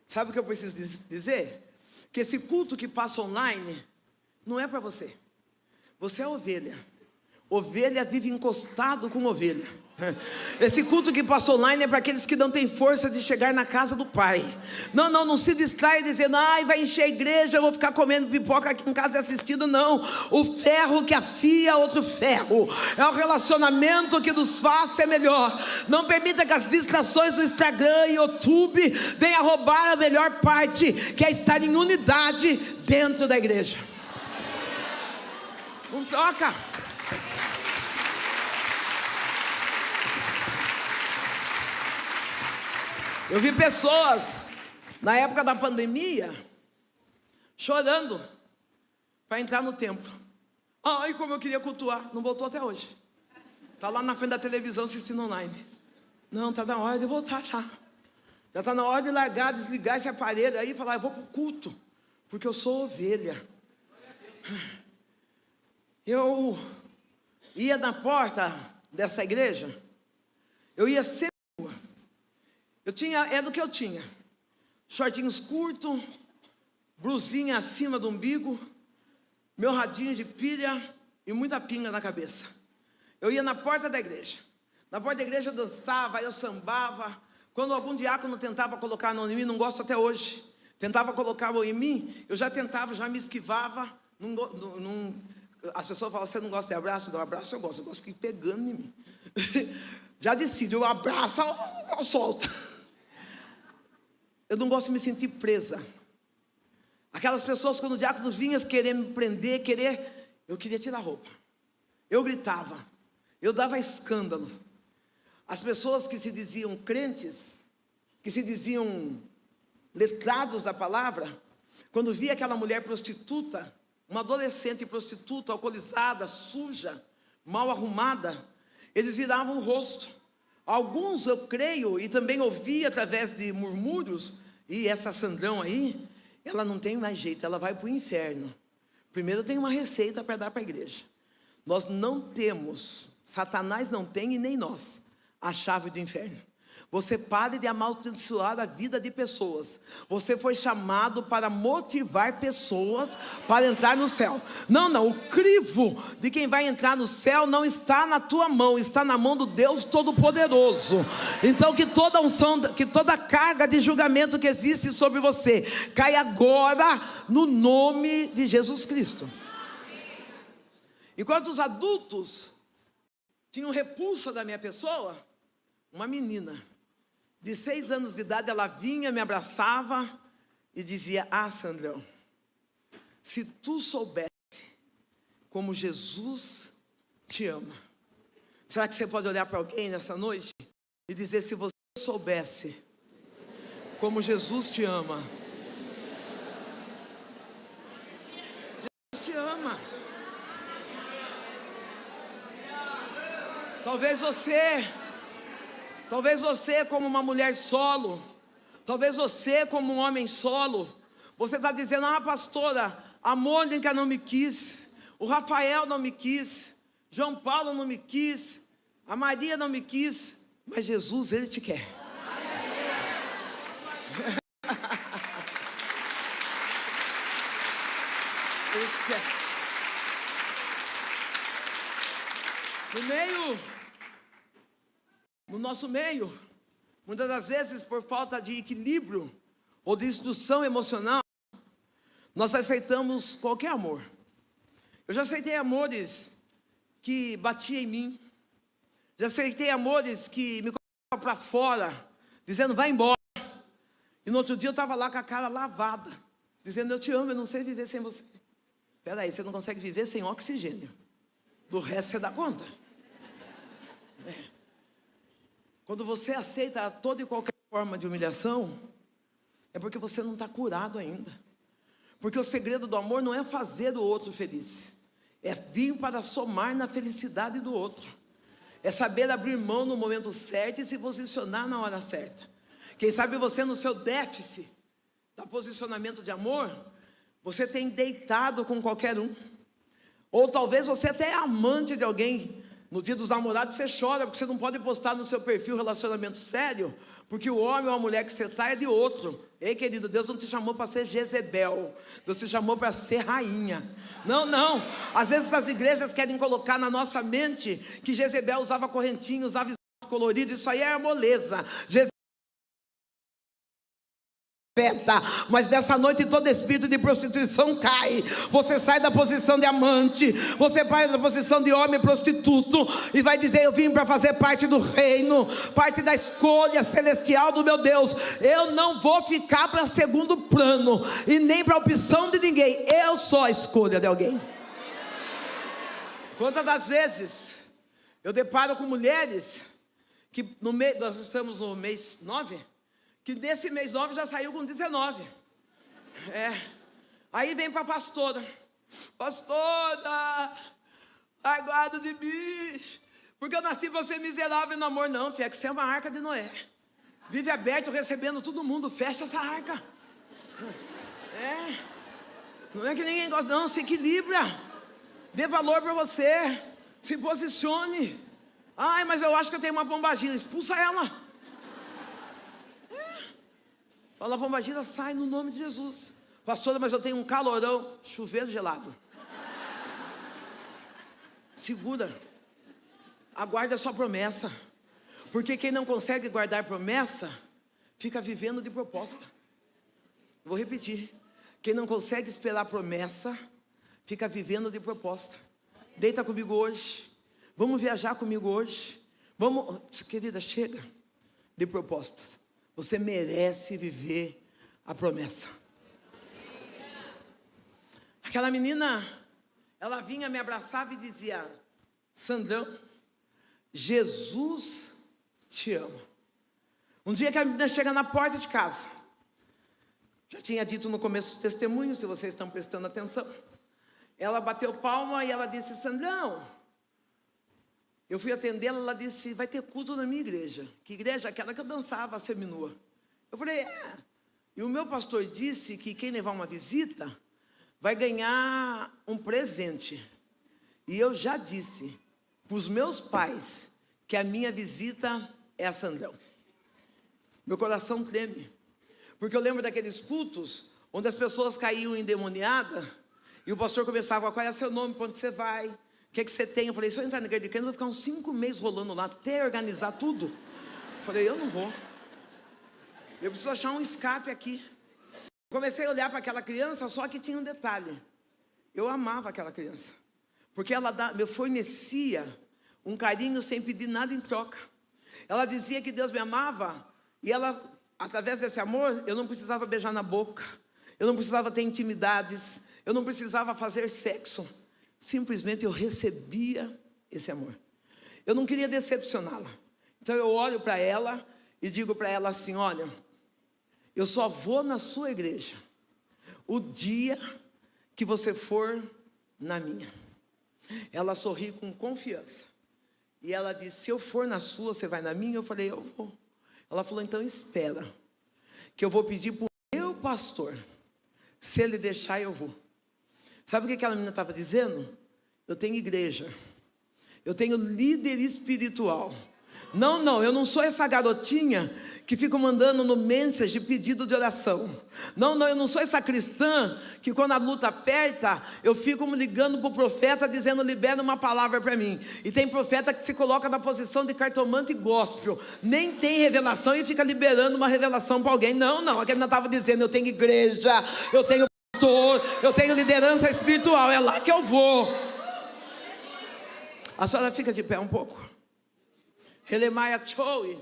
Sabe o que eu preciso dizer? Que esse culto que passa online não é para você. Você é ovelha. Ovelha vive encostado com ovelha. Esse culto que passa online é para aqueles que não têm força de chegar na casa do Pai. Não se distrai dizendo: vai encher a igreja, eu vou ficar comendo pipoca aqui em casa e assistindo. Não, o ferro que afia outro ferro, é o relacionamento que nos faz ser melhor. Não permita que as distrações do Instagram e YouTube venham roubar a melhor parte, que é estar em unidade dentro da igreja. Não troca. Eu vi pessoas, na época da pandemia, chorando para entrar no templo. Como eu queria cultuar. Não voltou até hoje. Está lá na frente da televisão assistindo online. Não, está na hora de voltar já. Já está na hora de largar, desligar esse aparelho aí e falar: eu vou para o culto, porque eu sou ovelha. Eu ia na porta desta igreja, eu ia sempre. Era do que eu tinha: shortinhos curtos, blusinha acima do umbigo, meu radinho de pilha e muita pinga na cabeça. Eu ia na porta da igreja. Na porta da igreja eu dançava, eu sambava. Quando algum diácono tentava colocar a mão em mim, não gosto até hoje, tentava colocar a mão em mim, eu já tentava, já me esquivava. As pessoas falam: você não gosta de abraço? Não, abraço eu gosto de ficar pegando em mim. Já decidi, eu abraço, eu solto. Eu não gosto de me sentir presa. Aquelas pessoas, quando o diácono vinha querer me prender, eu queria tirar a roupa. Eu gritava, eu dava escândalo. As pessoas que se diziam crentes, que se diziam letrados da palavra, quando via aquela mulher prostituta, uma adolescente prostituta, alcoolizada, suja, mal arrumada, eles viravam o rosto. Alguns, eu creio, e também ouvi através de murmúrios: e essa Sandrão aí, ela não tem mais jeito, ela vai para o inferno. Primeiro eu tenho uma receita para dar para a igreja. Nós não temos, Satanás não tem e nem nós, a chave do inferno. Você pare de amaldiçoar a vida de pessoas. Você foi chamado para motivar pessoas para entrar no céu. Não, o crivo de quem vai entrar no céu não está na tua mão, está na mão do Deus Todo-Poderoso. Então que toda unção, que toda carga de julgamento que existe sobre você, cai agora no nome de Jesus Cristo. Enquanto os adultos tinham repulsa da minha pessoa, uma menina de 6 anos de idade, ela vinha, me abraçava e dizia: ah, Sandrão, se tu soubesse como Jesus te ama. Será que você pode olhar para alguém nessa noite e dizer: se você soubesse como Jesus te ama? Jesus te ama. Talvez você como uma mulher solo, talvez você como um homem solo, você está dizendo: ah, pastora, a Mônica não me quis, o Rafael não me quis, João Paulo não me quis, a Maria não me quis, mas Jesus, Ele te quer. Ele te quer. No nosso meio, muitas das vezes por falta de equilíbrio ou de instrução emocional, nós aceitamos qualquer amor. Eu já aceitei amores que batiam em mim, já aceitei amores que me colocavam para fora, dizendo: vai embora. E no outro dia eu estava lá com a cara lavada, dizendo: eu te amo, eu não sei viver sem você. Espera aí, você não consegue viver sem oxigênio, do resto você dá conta. Quando você aceita toda e qualquer forma de humilhação, é porque você não está curado ainda. Porque o segredo do amor não é fazer o outro feliz, é vir para somar na felicidade do outro, é saber abrir mão no momento certo e se posicionar na hora certa. Quem sabe você, no seu déficit do posicionamento de amor, você tem deitado com qualquer um, ou talvez você até é amante de alguém. No dia dos namorados você chora, porque você não pode postar no seu perfil relacionamento sério, porque o homem ou a mulher que você está é de outro. Ei, querido, Deus não te chamou para ser Jezebel, Deus te chamou para ser rainha. Não, às vezes as igrejas querem colocar na nossa mente que Jezebel usava correntinho, usava colorido, isso aí é moleza. Mas dessa noite todo espírito de prostituição cai. Você sai da posição de amante, você sai da posição de homem prostituto e vai dizer: eu vim para fazer parte do reino, parte da escolha celestial do meu Deus. Eu não vou ficar para segundo plano e nem para opção de ninguém. Eu sou a escolha de alguém. Quantas das vezes eu deparo com mulheres que no mês, nós estamos no mês 9, que nesse mês 9 já saiu com 19. Aí vem para a pastora: pastora, aguardo de mim, porque eu nasci você miserável no amor. Não, filha, que você é uma arca de Noé, vive aberto recebendo todo mundo, fecha essa arca. Não é que ninguém gosta, não, se equilibra, dê valor para você, se posicione. Ai, mas eu acho que eu tenho uma pombagira, expulsa ela. Fala: a pombagira sai no nome de Jesus. Pastora, mas eu tenho um calorão, chuveiro gelado. Segura, aguarda a sua promessa, porque quem não consegue guardar promessa, fica vivendo de proposta. Vou repetir: quem não consegue esperar promessa, fica vivendo de proposta. Deita comigo hoje, vamos viajar comigo hoje, vamos, querida, chega de propostas. Você merece viver a promessa. Aquela menina, ela vinha, me abraçava e dizia: Sandrão, Jesus te ama. Um dia que a menina chega na porta de casa, já tinha dito no começo do testemunho, se vocês estão prestando atenção, ela bateu palma e ela disse: Sandrão. Eu fui atendê-la, ela disse: vai ter culto na minha igreja. Que igreja? Aquela que eu dançava seminua. Eu falei: E o meu pastor disse que quem levar uma visita vai ganhar um presente. E eu já disse para os meus pais que a minha visita é a Sandrão. Meu coração treme. Porque eu lembro daqueles cultos onde as pessoas caíam endemoniadas e o pastor começava: qual é o seu nome, para onde você vai, o que é que você tem? Eu falei: se eu entrar na igreja de crente, eu vou ficar uns 5 meses rolando lá até organizar tudo. Eu falei: eu não vou. Eu preciso achar um escape aqui. Comecei a olhar para aquela criança, só que tinha um detalhe. Eu amava aquela criança, porque ela me fornecia um carinho sem pedir nada em troca. Ela dizia que Deus me amava, e ela, através desse amor, eu não precisava beijar na boca, eu não precisava ter intimidades, eu não precisava fazer sexo. Simplesmente eu recebia esse amor. Eu não queria decepcioná-la. Então eu olho para ela e digo para ela assim: olha, eu só vou na sua igreja o dia que você for na minha. Ela sorri com confiança. E ela disse: se eu for na sua, você vai na minha? Eu falei: eu vou. Ela falou: então espera, que eu vou pedir para o meu pastor. Se ele deixar, eu vou. Sabe o que aquela menina estava dizendo? Eu tenho igreja. Eu tenho líder espiritual. Não, eu não sou essa garotinha que fica mandando no message pedido de oração. Não, eu não sou essa cristã que quando a luta aperta, eu fico me ligando para o profeta dizendo: libera uma palavra para mim. E tem profeta que se coloca na posição de cartomante gospel, nem tem revelação e fica liberando uma revelação para alguém. Não, a menina estava dizendo: eu tenho igreja, eu tenho pastor, eu tenho liderança espiritual, é lá que eu vou. A senhora fica de pé um pouco. Relemai choi.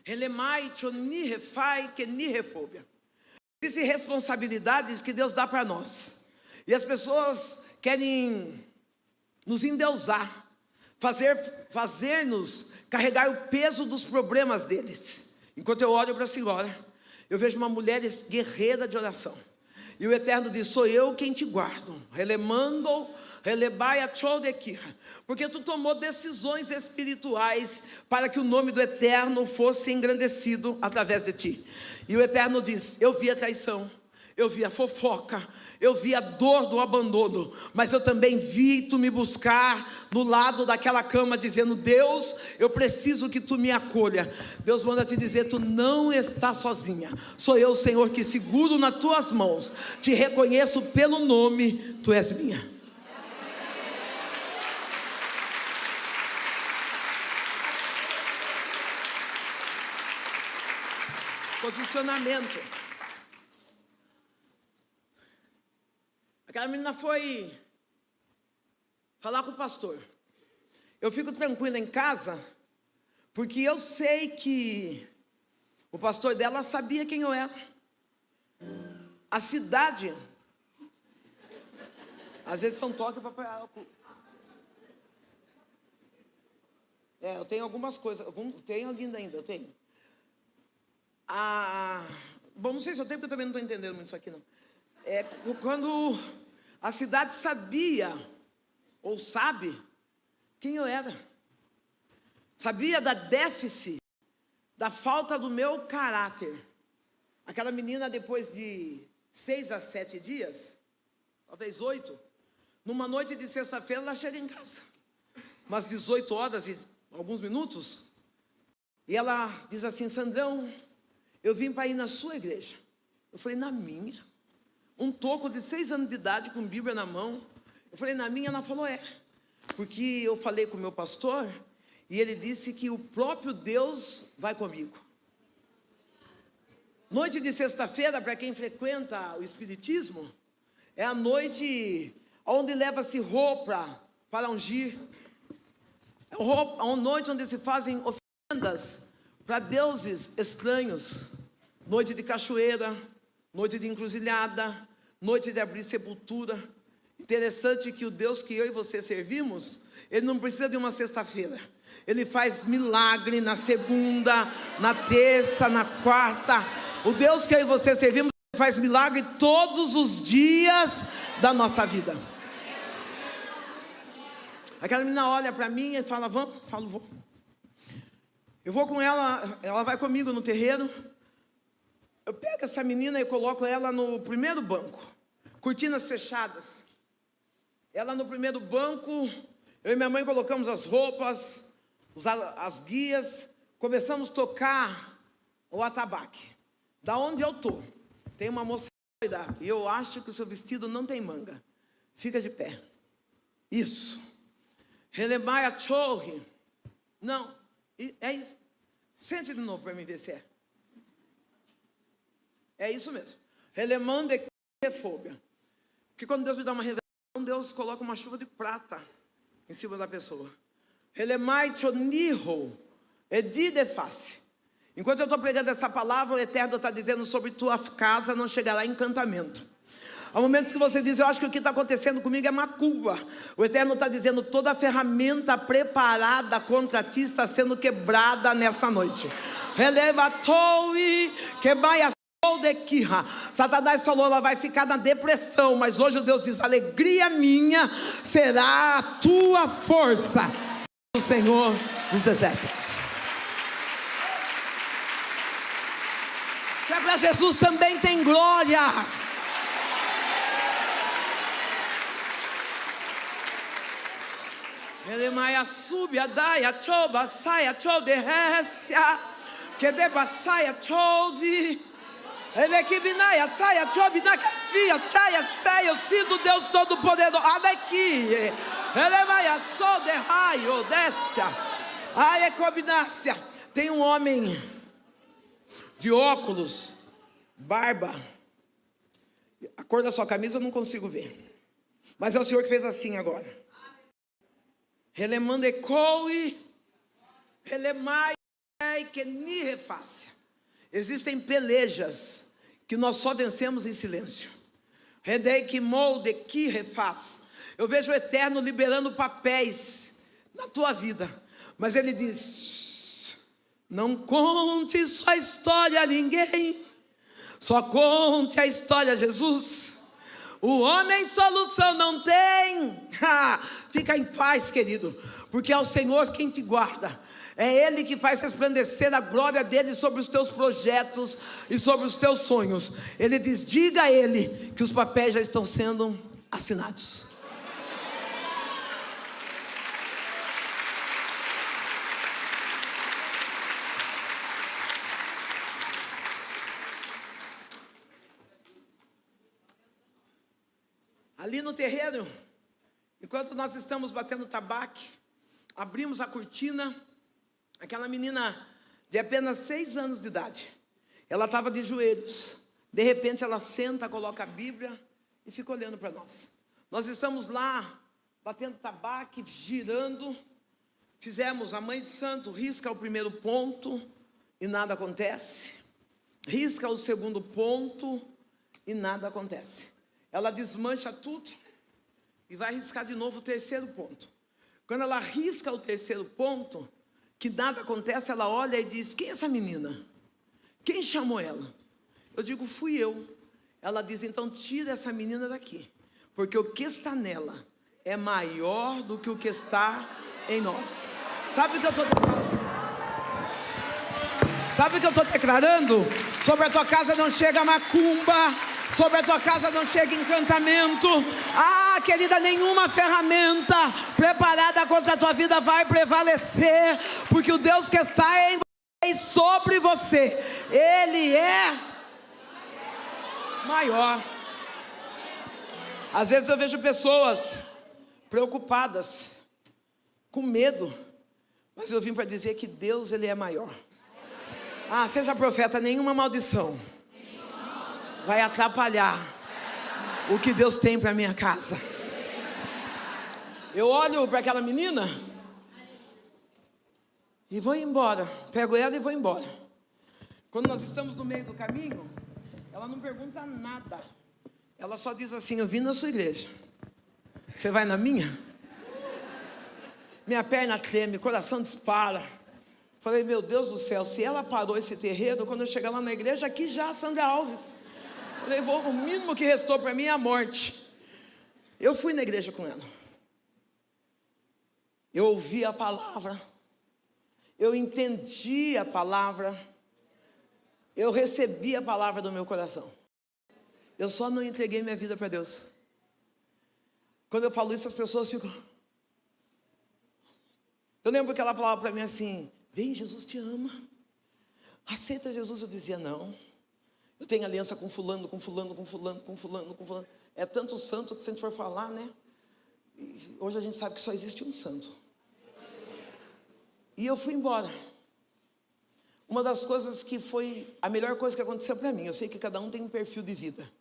Relemai chonirefai que nirefobia. Existem responsabilidades que Deus dá para nós. E as pessoas querem nos endeusar, fazer-nos carregar o peso dos problemas deles. Enquanto eu olho para a senhora, eu vejo uma mulher guerreira de oração. E o Eterno diz: sou eu quem te guardo. Relemando, relebai a chodequira. Porque tu tomou decisões espirituais para que o nome do Eterno fosse engrandecido através de ti. E o Eterno diz: eu vi a traição, eu vi a fofoca, eu vi a dor do abandono, mas eu também vi tu me buscar no lado daquela cama, dizendo: Deus, eu preciso que tu me acolha. Deus manda te dizer: tu não está sozinha. Sou eu, Senhor, que seguro nas tuas mãos, te reconheço pelo nome, tu és minha. Posicionamento. Aquela menina foi falar com o pastor. Eu fico tranquila em casa, porque eu sei que o pastor dela sabia quem eu era. A cidade, às vezes são toques para apoiar álcool. Eu tenho algumas coisas, tenho ainda, eu tenho. Bom, não sei se eu tenho, porque eu também não estou entendendo muito isso aqui, não. Quando a cidade sabia, ou sabe, quem eu era. Sabia da déficit, da falta do meu caráter. Aquela menina, depois de 6 a 7 dias, talvez 8, numa noite de sexta-feira, ela chega em casa. Umas 18 horas e alguns minutos, e ela diz assim: Sandrão, eu vim para ir na sua igreja. Eu falei: na minha? Um toco de 6 anos de idade com Bíblia na mão. Eu falei: na minha? Ela falou: porque eu falei com o meu pastor e ele disse que o próprio Deus vai comigo. Noite de sexta-feira, para quem frequenta o espiritismo, é a noite onde leva-se roupa para ungir. É uma noite onde se fazem oferendas para deuses estranhos. Noite de cachoeira, noite de encruzilhada, noite de abrir sepultura. Interessante que o Deus que eu e você servimos, Ele não precisa de uma sexta-feira. Ele faz milagre na segunda, na terça, na quarta. O Deus que eu e você servimos faz milagre todos os dias da nossa vida. Aquela menina olha para mim e fala: vamos? Eu falo: vou. Eu vou com ela, ela vai comigo no terreiro. Eu pego essa menina e coloco ela no primeiro banco, cortinas fechadas. Ela no primeiro banco, eu e minha mãe colocamos as roupas, as guias, começamos a tocar o atabaque. Da onde eu estou, tem uma moça doida, e eu acho que o seu vestido não tem manga. Fica de pé. Isso. Relemai chorre. Não, é isso. Sente de novo para mim ver se é. É isso mesmo. Relemande que foga. Porque quando Deus me dá uma revelação, Deus coloca uma chuva de prata em cima da pessoa. Relemai chonirro. Edi de face. Enquanto eu estou pregando essa palavra, o Eterno está dizendo sobre tua casa não chegará encantamento. Há momentos que você diz, eu acho que o que está acontecendo comigo é macumba. O Eterno está dizendo, toda a ferramenta preparada contra ti está sendo quebrada nessa noite. Relevatou-e quebai. Satanás falou, ela vai ficar na depressão, mas hoje Deus diz, alegria minha será a tua força, do Senhor dos Exércitos. Se é para Jesus também tem glória. Elemaia sube a daia choba saia chode récia que deba saia chode ele que binaia saia chode na via chaia sei eu sinto Deus todo poderoso aqui elemaia sode raio descia ai é combinácia. Tem um homem de óculos, barba, a cor da sua camisa eu não consigo ver, mas é o Senhor que fez assim agora. Relemande coi, relemai que ni refácia. Existem pelejas que nós só vencemos em silêncio. Redei que molde que refaz. Eu vejo o Eterno liberando papéis na tua vida, mas Ele diz: não conte sua história a ninguém, só conte a história a Jesus. O homem solução não tem. Fica em paz, querido, porque é o Senhor quem te guarda. É Ele que faz resplandecer a glória dEle sobre os teus projetos e sobre os teus sonhos. Ele diz, diga a Ele que os papéis já estão sendo assinados. Ali no terreiro, enquanto nós estamos batendo tabaque, abrimos a cortina, aquela menina de apenas 6 anos de idade, ela estava de joelhos, de repente ela senta, coloca a Bíblia e fica olhando para nós. Nós estamos lá, batendo tabaque, girando, fizemos a Mãe de Santo, risca o primeiro ponto e nada acontece, risca o segundo ponto e nada acontece. Ela desmancha tudo e vai riscar de novo o terceiro ponto. Quando ela risca o terceiro ponto, que nada acontece, ela olha e diz, quem é essa menina? Quem chamou ela? Eu digo, fui eu. Ela diz, então tira essa menina daqui, porque o que está nela é maior do que o que está em nós. Sabe o que eu estou declarando? Sabe o que eu estou declarando? Sobre a tua casa não chega macumba, sobre a tua casa não chega encantamento. Ah, querida, nenhuma ferramenta preparada contra a tua vida vai prevalecer, porque o Deus que está em você e sobre você, Ele é maior. Às vezes eu vejo pessoas preocupadas, com medo, mas eu vim para dizer que Deus, Ele é maior. Ah, seja profeta, nenhuma maldição vai atrapalhar o que Deus tem para minha casa. Eu olho para aquela menina e vou embora, pego ela e vou embora. Quando nós estamos no meio do caminho, ela não pergunta nada, ela só diz assim, eu vim na sua igreja, você vai na minha? Minha perna treme, coração dispara. Falei, meu Deus do céu, se ela parou esse terreiro, quando eu chegar lá na igreja, aqui já Sandra Alves. Falei, o mínimo que restou para mim é a morte. Eu fui na igreja com ela. Eu ouvi a palavra. Eu entendi a palavra. Eu recebi a palavra do meu coração. Eu só não entreguei minha vida para Deus. Quando eu falo isso, as pessoas ficam... Eu lembro que ela falava para mim assim, vem, Jesus te ama. Aceita Jesus. Eu dizia, não. Eu tenho aliança com fulano, com fulano, com fulano, com fulano, com fulano. É tanto santo que se a gente for falar, né? E hoje a gente sabe que só existe um santo. E eu fui embora. Uma das coisas que foi a melhor coisa que aconteceu para mim, eu sei que cada um tem um perfil de vida,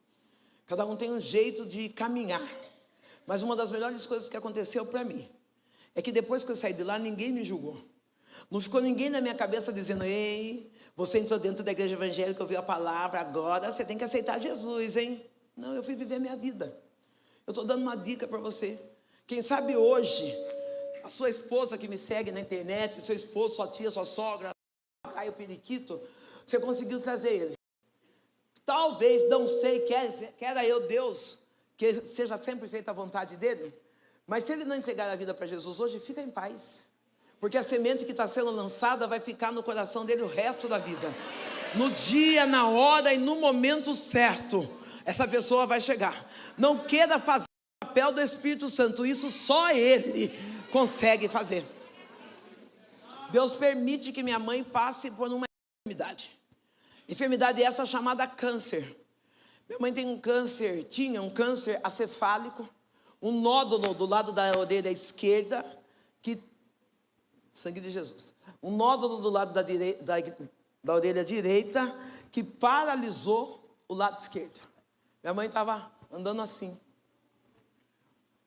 cada um tem um jeito de caminhar, mas uma das melhores coisas que aconteceu para mim é que depois que eu saí de lá, ninguém me julgou. Não ficou ninguém na minha cabeça dizendo, ei, você entrou dentro da igreja evangélica, ouviu a palavra, agora você tem que aceitar Jesus, hein? Não, eu fui viver a minha vida. Eu estou dando uma dica para você. Quem sabe hoje, a sua esposa que me segue na internet, seu esposo, sua tia, sua sogra, Caio Periquito, você conseguiu trazer ele. Talvez, não sei, quero eu, Deus, que seja sempre feita a vontade dele, mas se ele não entregar a vida para Jesus hoje, fica em paz, porque a semente que está sendo lançada vai ficar no coração dele o resto da vida. No dia, na hora e no momento certo, essa pessoa vai chegar. Não queira fazer o papel do Espírito Santo, isso só ele consegue fazer. Deus permite que minha mãe passe por uma enfermidade. Enfermidade essa chamada câncer. Minha mãe tem tinha um câncer acefálico, um nódulo do lado da orelha esquerda, sangue de Jesus. Um nódulo do lado da orelha direita, que paralisou o lado esquerdo. Minha mãe estava andando assim.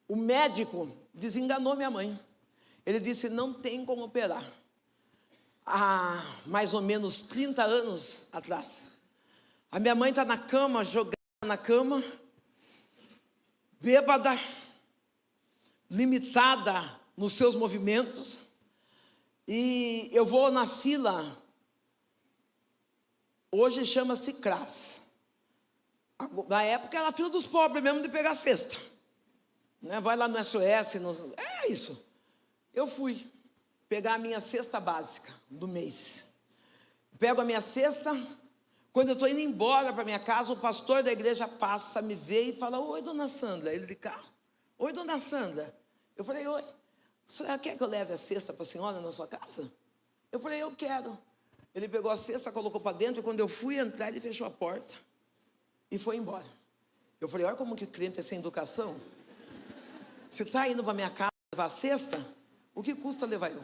O médico desenganou minha mãe. Ele disse, não tem como operar. Há mais ou menos 30 anos atrás. A minha mãe está na cama, jogada na cama, bêbada, limitada nos seus movimentos. E eu vou na fila, hoje chama-se CRAS. Na época era a fila dos pobres mesmo de pegar a cesta. Né? Vai lá no SOS, é isso. Eu fui pegar a minha cesta básica do mês. Pego a minha cesta, quando eu estou indo embora para minha casa, o pastor da igreja passa, me vê e fala, oi, dona Sandra. Ele de carro, oi, dona Sandra. Eu falei, oi, a senhora quer que eu leve a cesta para a senhora na sua casa? Eu falei, eu quero. Ele pegou a cesta, colocou para dentro, e quando eu fui entrar, ele fechou a porta e foi embora. Eu falei, olha como que o crente é sem educação. Você está indo para minha casa levar a cesta? O que custa levar eu?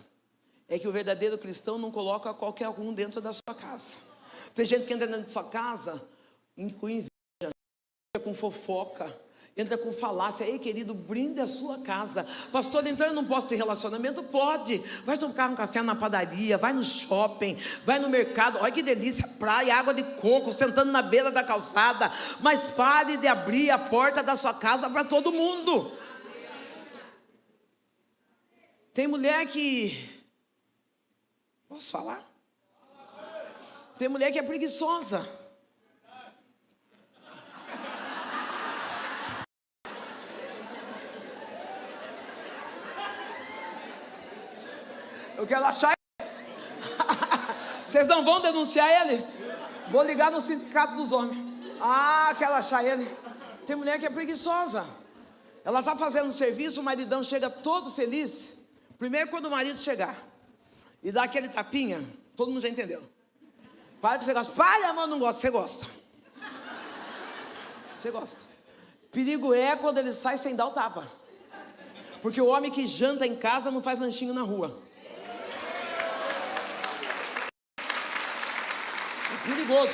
É que o verdadeiro cristão não coloca qualquer um dentro da sua casa. Tem gente que entra dentro da sua casa com inveja, entra com fofoca, entra com falácia. Ei, querido, brinde a sua casa. Pastor, então eu não posso ter relacionamento? Pode. Vai tomar um café na padaria, vai no shopping, vai no mercado. Olha que delícia, praia, água de coco, sentando na beira da calçada. Mas pare de abrir a porta da sua casa para todo mundo. Tem mulher que... Posso falar? Tem mulher que é preguiçosa. Eu quero achar ele. Vocês não vão denunciar ele? Vou ligar no sindicato dos homens. Ah, quero achar ele. Tem mulher que é preguiçosa. Ela está fazendo serviço, o maridão chega todo feliz. Primeiro quando o marido chegar e dá aquele tapinha, todo mundo já entendeu. Para que você gosta. Pai, amor, não gosta. Você gosta. Você gosta. Perigo é quando ele sai sem dar o tapa. Porque o homem que janta em casa não faz lanchinho na rua. É perigoso.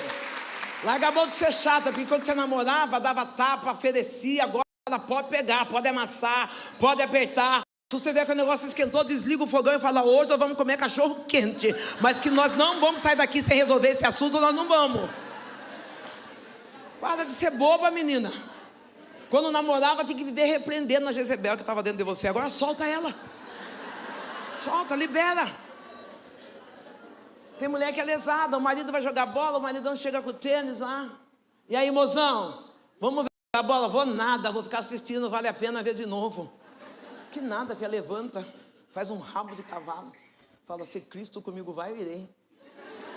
Larga a mão de ser chata, porque quando você namorava, dava tapa, oferecia, agora ela pode pegar, pode amassar, pode apertar. Se você vê que o negócio esquentou, desliga o fogão e fala, hoje nós vamos comer cachorro quente, mas que nós não vamos sair daqui sem resolver esse assunto, nós não vamos. Para de ser boba, menina. Quando namorava, tinha que viver repreendendo a Jezebel que estava dentro de você. Agora solta ela. Solta, libera. Tem mulher que é lesada, o marido vai jogar bola, o maridão chega com o tênis lá. E aí, mozão, vamos ver a bola? Vou nada, vou ficar assistindo, vale a pena ver de novo. Que nada, filha, levanta, faz um rabo de cavalo, fala, se Cristo comigo vai, eu irei.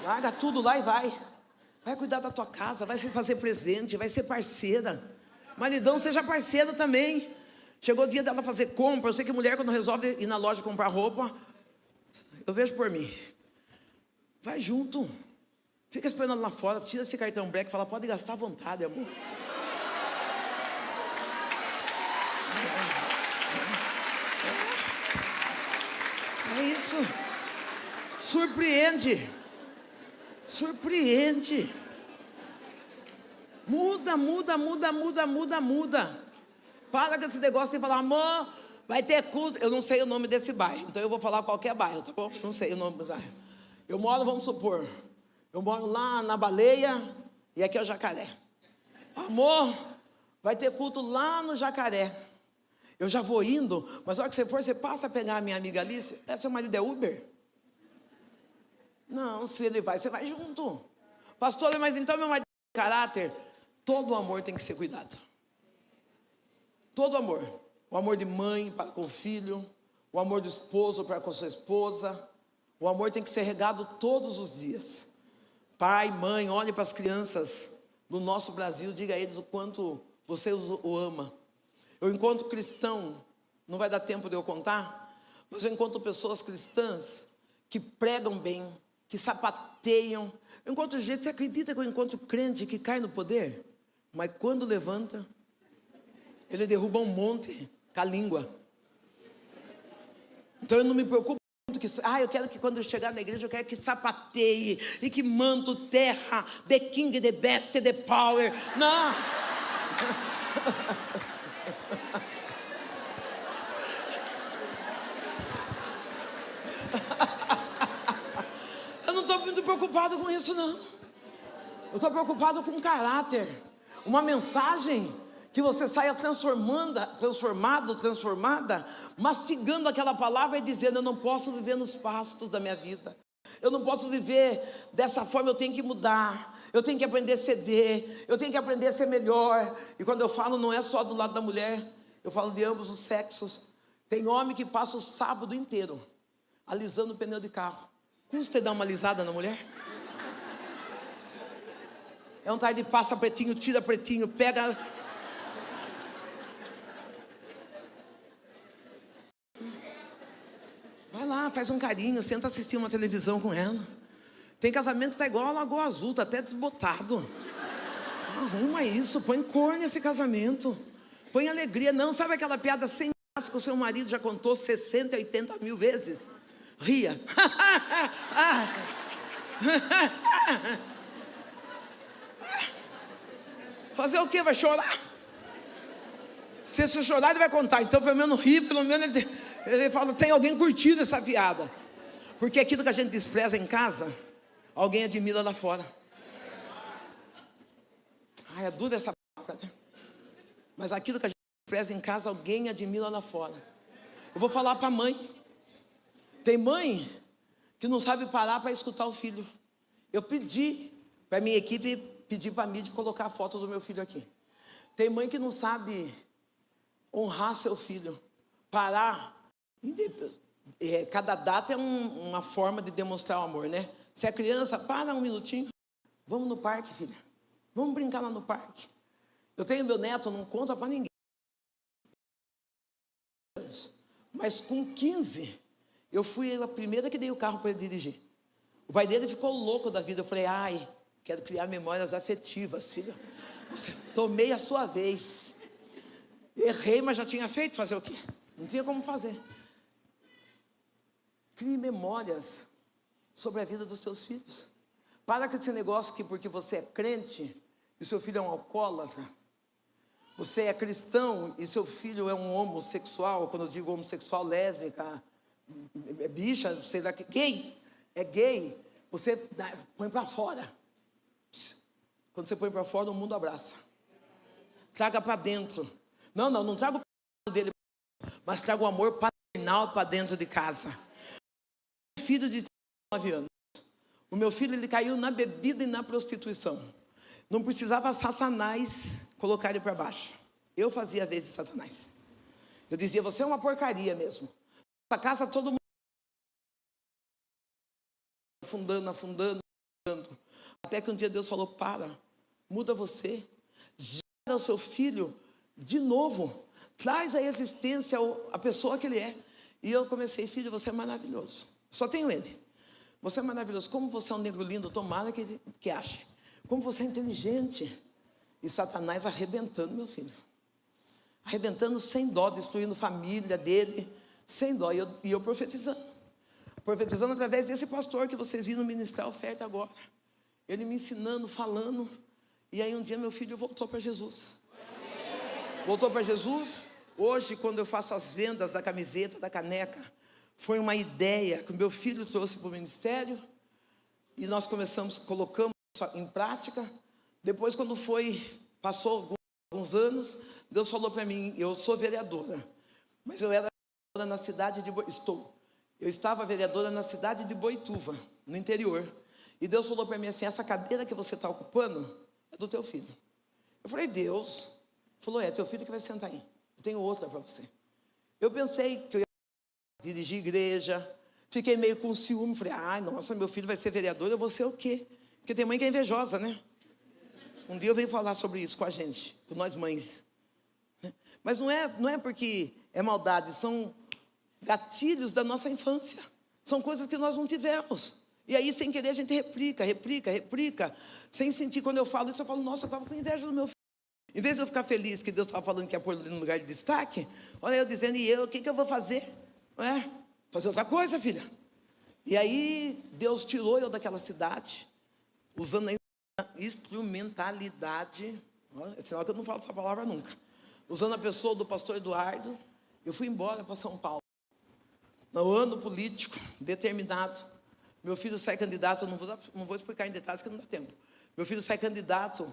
Larga tudo lá e vai. Vai cuidar da tua casa, vai se fazer presente, vai ser parceira. Maridão, seja parceiro também. Chegou o dia dela fazer compra. Eu sei que mulher, quando resolve ir na loja comprar roupa, eu vejo por mim. Vai junto. Fica esperando lá fora, tira esse cartão black e fala, pode gastar à vontade, amor. É isso. Surpreende. Surpreende. Muda. Para com esse negócio de falar, amor, vai ter culto. Eu não sei o nome desse bairro, então eu vou falar qualquer bairro, tá bom? Não sei o nome do bairro. Eu moro, vamos supor, eu moro lá na Baleia e aqui é o Jacaré. Amor, vai ter culto lá no Jacaré. Eu já vou indo, mas a hora que você for, você passa a pegar a minha amiga Alice. Seu marido é Uber? Não, se ele vai, você vai junto. Pastor, mas então meu marido tem caráter. Todo amor tem que ser cuidado. Todo amor. O amor de mãe para com o filho, o amor do esposo para com sua esposa. O amor tem que ser regado todos os dias. Pai, mãe, olhe para as crianças do nosso Brasil, diga a eles o quanto você o ama. Eu encontro cristão, não vai dar tempo de eu contar, mas eu encontro pessoas cristãs que pregam bem, que sapateiam. Eu encontro gente, você acredita que eu encontro crente que cai no poder? Mas quando levanta, ele derruba um monte com a língua. Então eu não me preocupo muito que, eu quero que quando eu chegar na igreja, eu quero que sapateie e que manto terra, the king, the best, the power. Não! Eu não estou muito preocupado com isso, não. Eu estou preocupado com caráter. Uma mensagem que você saia transformada, mastigando aquela palavra e dizendo, eu não posso viver nos pastos da minha vida. Eu não posso viver dessa forma, eu tenho que mudar. Eu tenho que aprender a ceder. Eu tenho que aprender a ser melhor. E quando eu falo, não é só do lado da mulher. Eu falo de ambos os sexos. Tem homem que passa o sábado inteiro alisando o pneu de carro. Custa dar uma alisada na mulher? É um tarde, passa pretinho, tira pretinho, pega... Vai lá, faz um carinho, senta assistir uma televisão com ela. Tem casamento que tá igual a Lagoa Azul, tá até desbotado. Arruma isso, põe cor nesse casamento. Põe alegria. Não, sabe aquela piada sem graça que o seu marido já contou 60, 80 mil vezes? Ria. Fazer o quê? Vai chorar? Se você chorar, ele vai contar. Então, pelo menos rir, pelo menos ele fala, tem alguém curtindo essa piada. Porque aquilo que a gente despreza em casa, alguém admira lá fora. É dura essa palavra, né? Mas aquilo que a gente despreza em casa, alguém admira lá fora. Eu vou falar para a mãe. Tem mãe que não sabe parar para escutar o filho. Eu pedi para a minha equipe, pedir para a mídia colocar a foto do meu filho aqui. Tem mãe que não sabe honrar seu filho. Parar. Cada data é uma forma de demonstrar o amor, né? Se a criança, para um minutinho. Vamos no parque, filha. Vamos brincar lá no parque. Eu tenho meu neto, não conta para ninguém. Mas com 15, eu fui a primeira que dei o carro para ele dirigir. O pai dele ficou louco da vida. Eu falei, quero criar memórias afetivas, filha. Tomei a sua vez. Errei, mas já tinha feito, fazer o quê? Não tinha como fazer. Crie memórias sobre a vida dos seus filhos. Para com esse negócio que porque você é crente e seu filho é um alcoólatra, você é cristão e seu filho é um homossexual, quando eu digo homossexual, lésbica, bicha, sei lá, gay, é gay, você põe para fora. Quando você põe para fora, o mundo abraça. Traga para dentro. Não traga o dele, mas traga o amor paternal para dentro de casa. O filho de 9 anos. O meu filho, ele caiu na bebida e na prostituição. Não precisava Satanás colocar ele para baixo. Eu fazia a vez de Satanás. Eu dizia, você é uma porcaria mesmo. Essa casa todo mundo afundando. Até que um dia Deus falou, muda você. Gera o seu filho de novo. Traz à existência a pessoa que ele é. E eu comecei, filho, você é maravilhoso. Só tenho ele. Você é maravilhoso. Como você é um negro lindo, tomara que ache. Como você é inteligente. E Satanás arrebentando meu filho. Arrebentando sem dó, destruindo a família dele, sem dó. E eu profetizando. Profetizando através desse pastor que vocês viram ministrar a oferta agora. Ele me ensinando, falando. E aí um dia meu filho voltou para Jesus. Voltou para Jesus. Hoje, quando eu faço as vendas da camiseta, da caneca, foi uma ideia que o meu filho trouxe para o ministério. E nós colocamos em prática. Depois, quando passou alguns anos, Deus falou para mim, eu sou vereadora. Mas eu era vereadora na cidade de Eu estava vereadora na cidade de Boituva, no interior. E Deus falou para mim assim, essa cadeira que você está ocupando é do teu filho. Eu falei, Deus? Ele falou, é teu filho que vai sentar aí. Eu tenho outra para você. Eu pensei que eu ia dirigir igreja. Fiquei meio com ciúme. Falei, ai, nossa, meu filho vai ser vereador, eu vou ser o quê? Porque tem mãe que é invejosa, né? Um dia eu venho falar sobre isso com a gente, com nós mães. Mas não é porque é maldade, são gatilhos da nossa infância. São coisas que nós não tivemos. E aí, sem querer, a gente replica. Sem sentir, quando eu falo isso, eu falo, nossa, eu estava com inveja do meu filho. Em vez de eu ficar feliz que Deus estava falando que ia pôr ele no lugar de destaque, olha eu dizendo, e eu, o que eu vou fazer? Não é? Fazer outra coisa, filha. E aí, Deus tirou eu daquela cidade, usando a instrumentalidade, é sinal que eu não falo essa palavra nunca, usando a pessoa do pastor Eduardo, eu fui embora para São Paulo. No ano político, determinado, meu filho sai candidato, eu não vou explicar em detalhes que não dá tempo. Meu filho sai candidato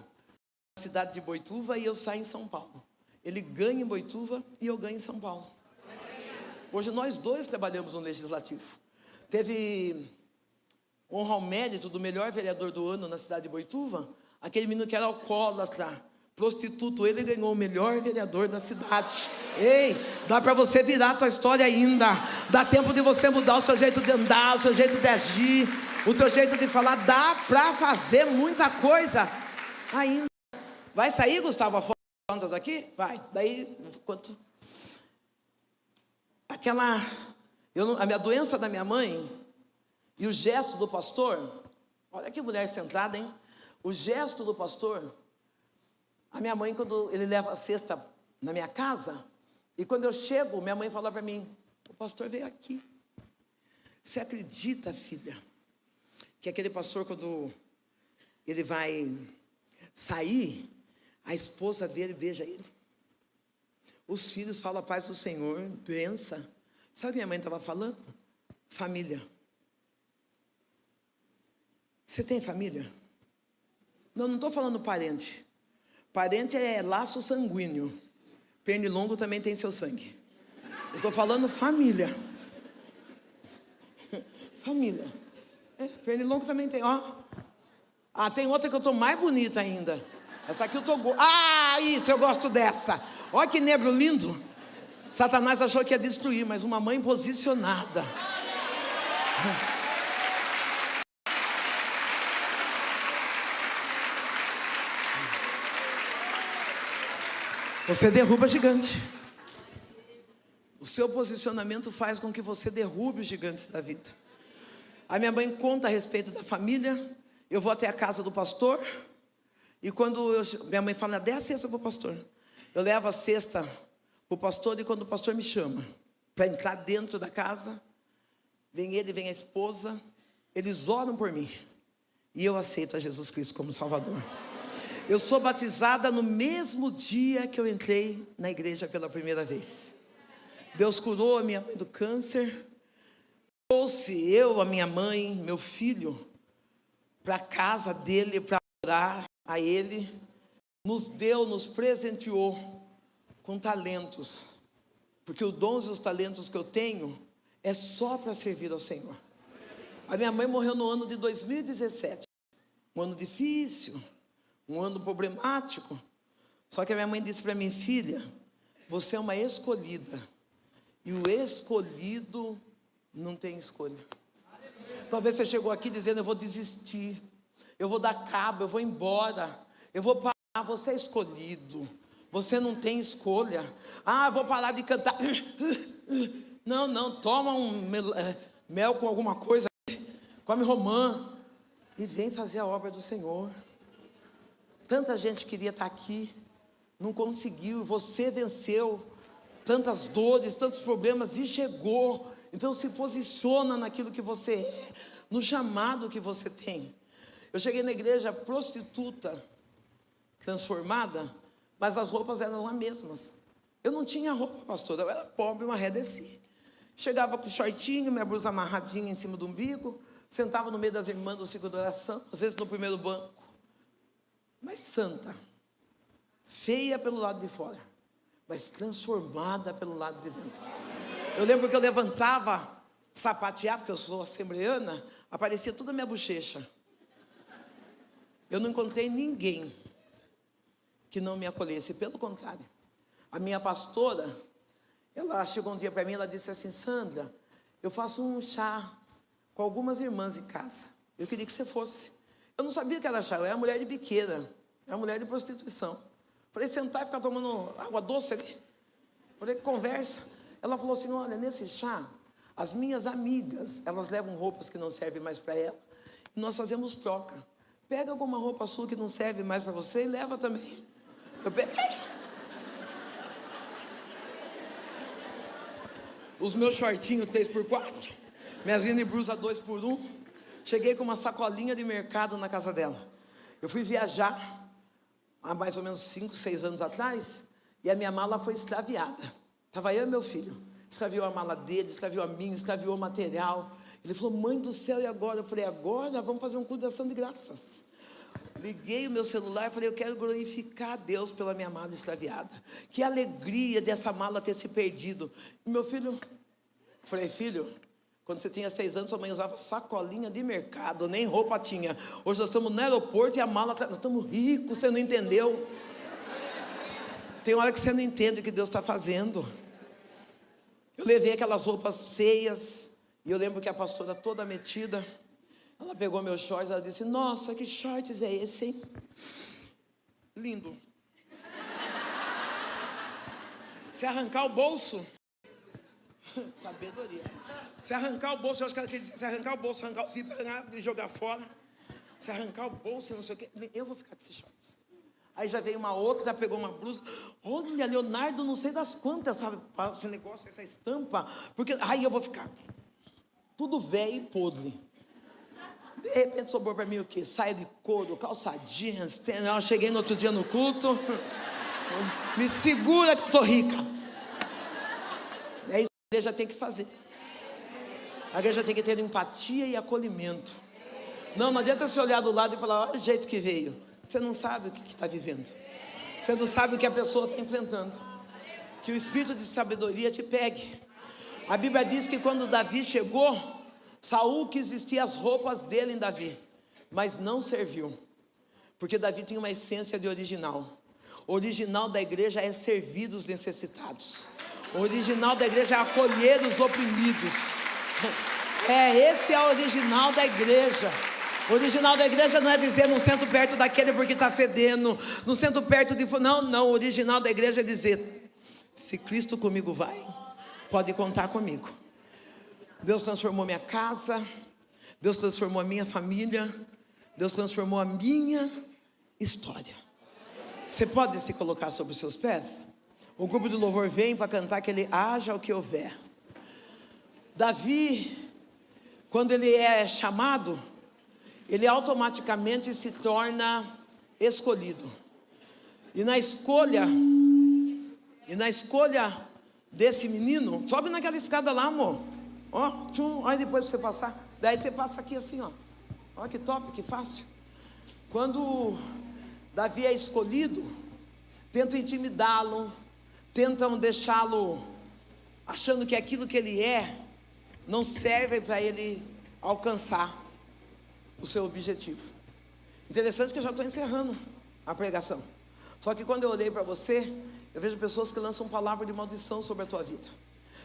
na cidade de Boituva e eu saio em São Paulo. Ele ganha em Boituva e eu ganho em São Paulo. Hoje nós dois trabalhamos no Legislativo. Teve honra ao mérito do melhor vereador do ano na cidade de Boituva, aquele menino que era alcoólatra, prostituto, ele ganhou o melhor vereador da cidade. Ei, dá para você virar a tua história ainda. Dá tempo de você mudar o seu jeito de andar, o seu jeito de agir, o teu jeito de falar. Dá para fazer muita coisa ainda. Vai sair, Gustavo, a foto das aqui? Vai. Daí, quanto? A minha doença da minha mãe e o gesto do pastor. Olha que mulher centrada, hein? O gesto do pastor. A minha mãe, quando ele leva a cesta na minha casa, e quando eu chego, minha mãe falou para mim, o pastor veio aqui. Você acredita, filha, que aquele pastor, quando ele vai sair, a esposa dele beija ele? Os filhos falam a paz do Senhor, benção. Sabe o que minha mãe estava falando? Família. Você tem família? Não estou falando parente. Parente é laço sanguíneo. Pernilongo também tem seu sangue. Eu estou falando família. Família. Pernilongo também tem, ó. Ah, tem outra que eu estou mais bonita ainda. Essa aqui eu estou... Ah, isso, eu gosto dessa. Olha que negro lindo. Satanás achou que ia destruir, mas uma mãe posicionada. Você derruba gigante. O seu posicionamento faz com que você derrube os gigantes da vida. A minha mãe conta a respeito da família. Eu vou até a casa do pastor. E quando minha mãe fala, dê a cesta para o pastor. Eu levo a cesta para o pastor e quando o pastor me chama para entrar dentro da casa, vem ele, vem a esposa, eles oram por mim. E eu aceito a Jesus Cristo como Salvador. Eu sou batizada no mesmo dia que eu entrei na igreja pela primeira vez. Deus curou a minha mãe do câncer. Trouxe eu, a minha mãe, meu filho, para a casa dele, para orar a ele. Nos presenteou com talentos. Porque os dons e os talentos que eu tenho é só para servir ao Senhor. A minha mãe morreu no ano de 2017. Um ano difícil. Um ano problemático. Só que a minha mãe disse para mim, filha, você é uma escolhida. E o escolhido não tem escolha. Talvez você chegou aqui dizendo, eu vou desistir. Eu vou dar cabo, eu vou embora. Eu vou parar, você é escolhido. Você não tem escolha. Ah, vou parar de cantar. Não, toma um mel com alguma coisa. come romã e vem fazer a obra do Senhor. Tanta gente queria estar aqui, não conseguiu, você venceu tantas dores, tantos problemas e chegou. Então se posiciona naquilo que você é, no chamado que você tem. Eu cheguei na igreja prostituta, transformada, mas as roupas eram as mesmas. Eu não tinha roupa, pastor, eu era pobre, uma redeci. Chegava com shortinho, minha blusa amarradinha em cima do umbigo, sentava no meio das irmãs do ciclo de oração, às vezes no primeiro banco. Mas santa, feia pelo lado de fora, mas transformada pelo lado de dentro. Eu lembro que eu levantava, sapatear, porque eu sou assembleana, aparecia toda a minha bochecha. Eu não encontrei ninguém que não me acolhesse, pelo contrário. A minha pastora, ela chegou um dia para mim, ela disse assim: Sandra, eu faço um chá com algumas irmãs em casa, eu queria que você fosse. Eu não sabia que era chá, eu era mulher de biqueira, era mulher de prostituição. Falei, sentar e ficar tomando água doce ali. Falei, conversa. Ela falou assim, olha, nesse chá, as minhas amigas, elas levam roupas que não servem mais para ela, e nós fazemos troca. Pega alguma roupa sua que não serve mais para você e leva também. Eu peguei. Os meus shortinhos 3x4, minhas mini blusa 2x1. Cheguei com uma sacolinha de mercado na casa dela. Eu fui viajar há mais ou menos 5, 6 anos atrás, e a minha mala foi extraviada. Estava eu e meu filho. Extraviou a mala dele, extraviou a minha, extraviou o material. Ele falou, mãe do céu, e agora? Eu falei, agora vamos fazer um culto de ação de graças. Liguei o meu celular e falei, eu quero glorificar a Deus pela minha mala extraviada. Que alegria dessa mala ter se perdido. E meu filho, eu falei, filho, quando você tinha 6 anos, sua mãe usava sacolinha de mercado, nem roupa tinha. Hoje nós estamos no aeroporto e a mala, nós estamos ricos, você não entendeu? Tem hora que você não entende o que Deus está fazendo. Eu levei aquelas roupas feias, e eu lembro que a pastora toda metida, ela pegou meus shorts, ela disse, nossa, que shorts é esse, hein? Lindo. Se arrancar o bolso, sabedoria. Se arrancar o bolso, eu acho que ela quer dizer, se arrancar o bolso, arrancar o cinto e jogar fora. Se arrancar o bolso, não sei o quê, eu vou ficar com esses shorts. Aí já veio uma outra, já pegou uma blusa. Olha, Leonardo, não sei das quantas, sabe, esse negócio, essa estampa. Porque aí eu vou ficar tudo velho e podre. De repente sobrou para mim o quê? Saia de couro, calça jeans. Eu cheguei no outro dia no culto. Me segura que eu estou rica. É isso que a igreja tem que fazer. A igreja tem que ter empatia e acolhimento. Não adianta você olhar do lado e falar, olha o jeito que veio. Você não sabe o que está vivendo. Você não sabe o que a pessoa está enfrentando. Que o espírito de sabedoria te pegue. A Bíblia diz que quando Davi chegou, Saul quis vestir as roupas dele em Davi, mas não serviu. Porque Davi tinha uma essência de original. O original da igreja é servir os necessitados. O original da igreja é acolher os oprimidos. Esse é o original da igreja. O original da igreja não é dizer, não sento perto daquele porque está fedendo, não sento perto de... Não, o original da igreja é dizer, se Cristo comigo vai, pode contar comigo. Deus transformou minha casa, Deus transformou a minha família, Deus transformou a minha história. Você pode se colocar sobre os seus pés? O grupo de louvor vem para cantar aquele haja o que houver. Davi, quando ele é chamado, ele automaticamente se torna escolhido. E na escolha desse menino, sobe naquela escada lá, amor. Ó, olha depois para você passar. Daí você passa aqui assim, ó. Olha que top, que fácil. Quando Davi é escolhido, tentam intimidá-lo, tentam deixá-lo achando que aquilo que ele é não serve para ele alcançar o seu objetivo. Interessante que eu já estou encerrando a pregação. Só que quando eu olhei para você, eu vejo pessoas que lançam palavra de maldição sobre a tua vida.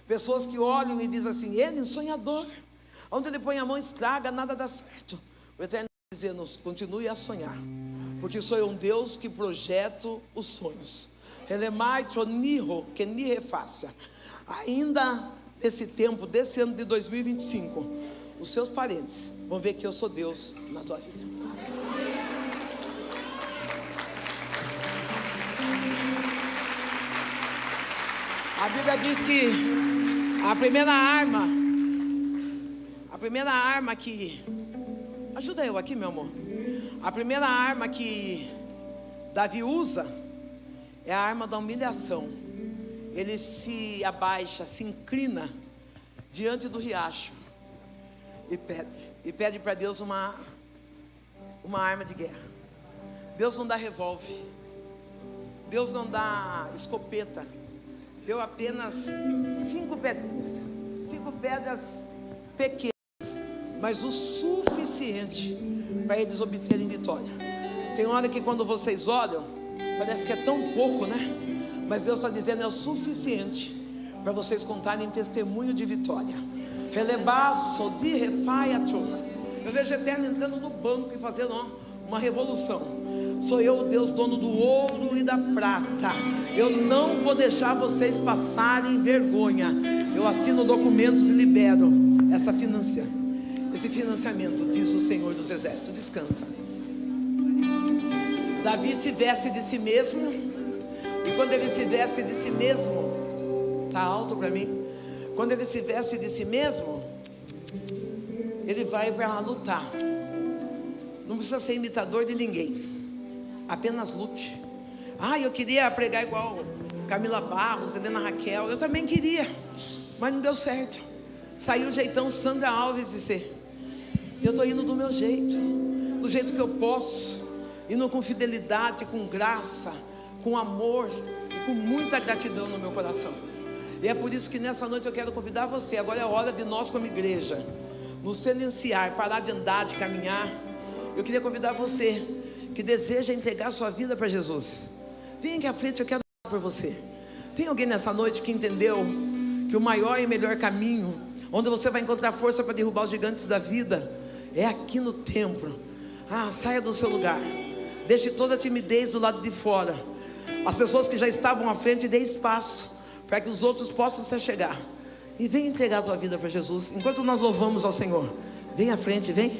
Pessoas que olham e dizem assim, ele é um sonhador. Onde ele põe a mão estraga, nada dá certo. O Eterno está dizendo, continue a sonhar. Porque sou um Deus que projeto os sonhos. Ainda nesse tempo, desse ano de 2025, os seus parentes vão ver que eu sou Deus na tua vida. A Bíblia diz que a primeira arma que... Ajuda eu aqui, meu amor. A primeira arma que Davi usa é a arma da humilhação. Ele se abaixa, se inclina diante do riacho e pede para Deus uma arma de guerra. Deus não dá revólver, Deus não dá escopeta, deu apenas 5 pedrinhas, 5 pedras pequenas, mas o suficiente para eles obterem vitória. Tem hora que quando vocês olham, parece que é tão pouco, né? Mas Deus está dizendo, é o suficiente para vocês contarem testemunho de vitória. Relevaço de refaiacho. Eu vejo o Eterno entrando no banco e fazendo uma revolução. Sou eu, o Deus, dono do ouro e da prata. Eu não vou deixar vocês passarem vergonha. Eu assino documentos e libero esse financiamento, diz o Senhor dos Exércitos. Descansa. Davi se veste de si mesmo. E quando ele se veste de si mesmo, está alto para mim. Quando ele se veste de si mesmo, ele vai para lutar. Não precisa ser imitador de ninguém, apenas lute. Eu queria pregar igual Camila Barros, Helena Raquel. Eu também queria, mas não deu certo. Saiu o jeitão Sandra Alves de ser. Eu estou indo do meu jeito, do jeito que eu posso, indo com fidelidade, com graça, com amor e com muita gratidão no meu coração. E é por isso que nessa noite eu quero convidar você. Agora é a hora de nós como igreja nos silenciar, parar de andar, de caminhar. Eu queria convidar você que deseja entregar sua vida para Jesus. Vem aqui à frente, eu quero orar por você. Tem alguém nessa noite que entendeu que o maior e melhor caminho, onde você vai encontrar força para derrubar os gigantes da vida, é aqui no templo? Saia do seu lugar, deixe toda a timidez do lado de fora. As pessoas que já estavam à frente, dê espaço para que os outros possam se chegar. E vem entregar a tua vida para Jesus. Enquanto nós louvamos ao Senhor, vem à frente, vem.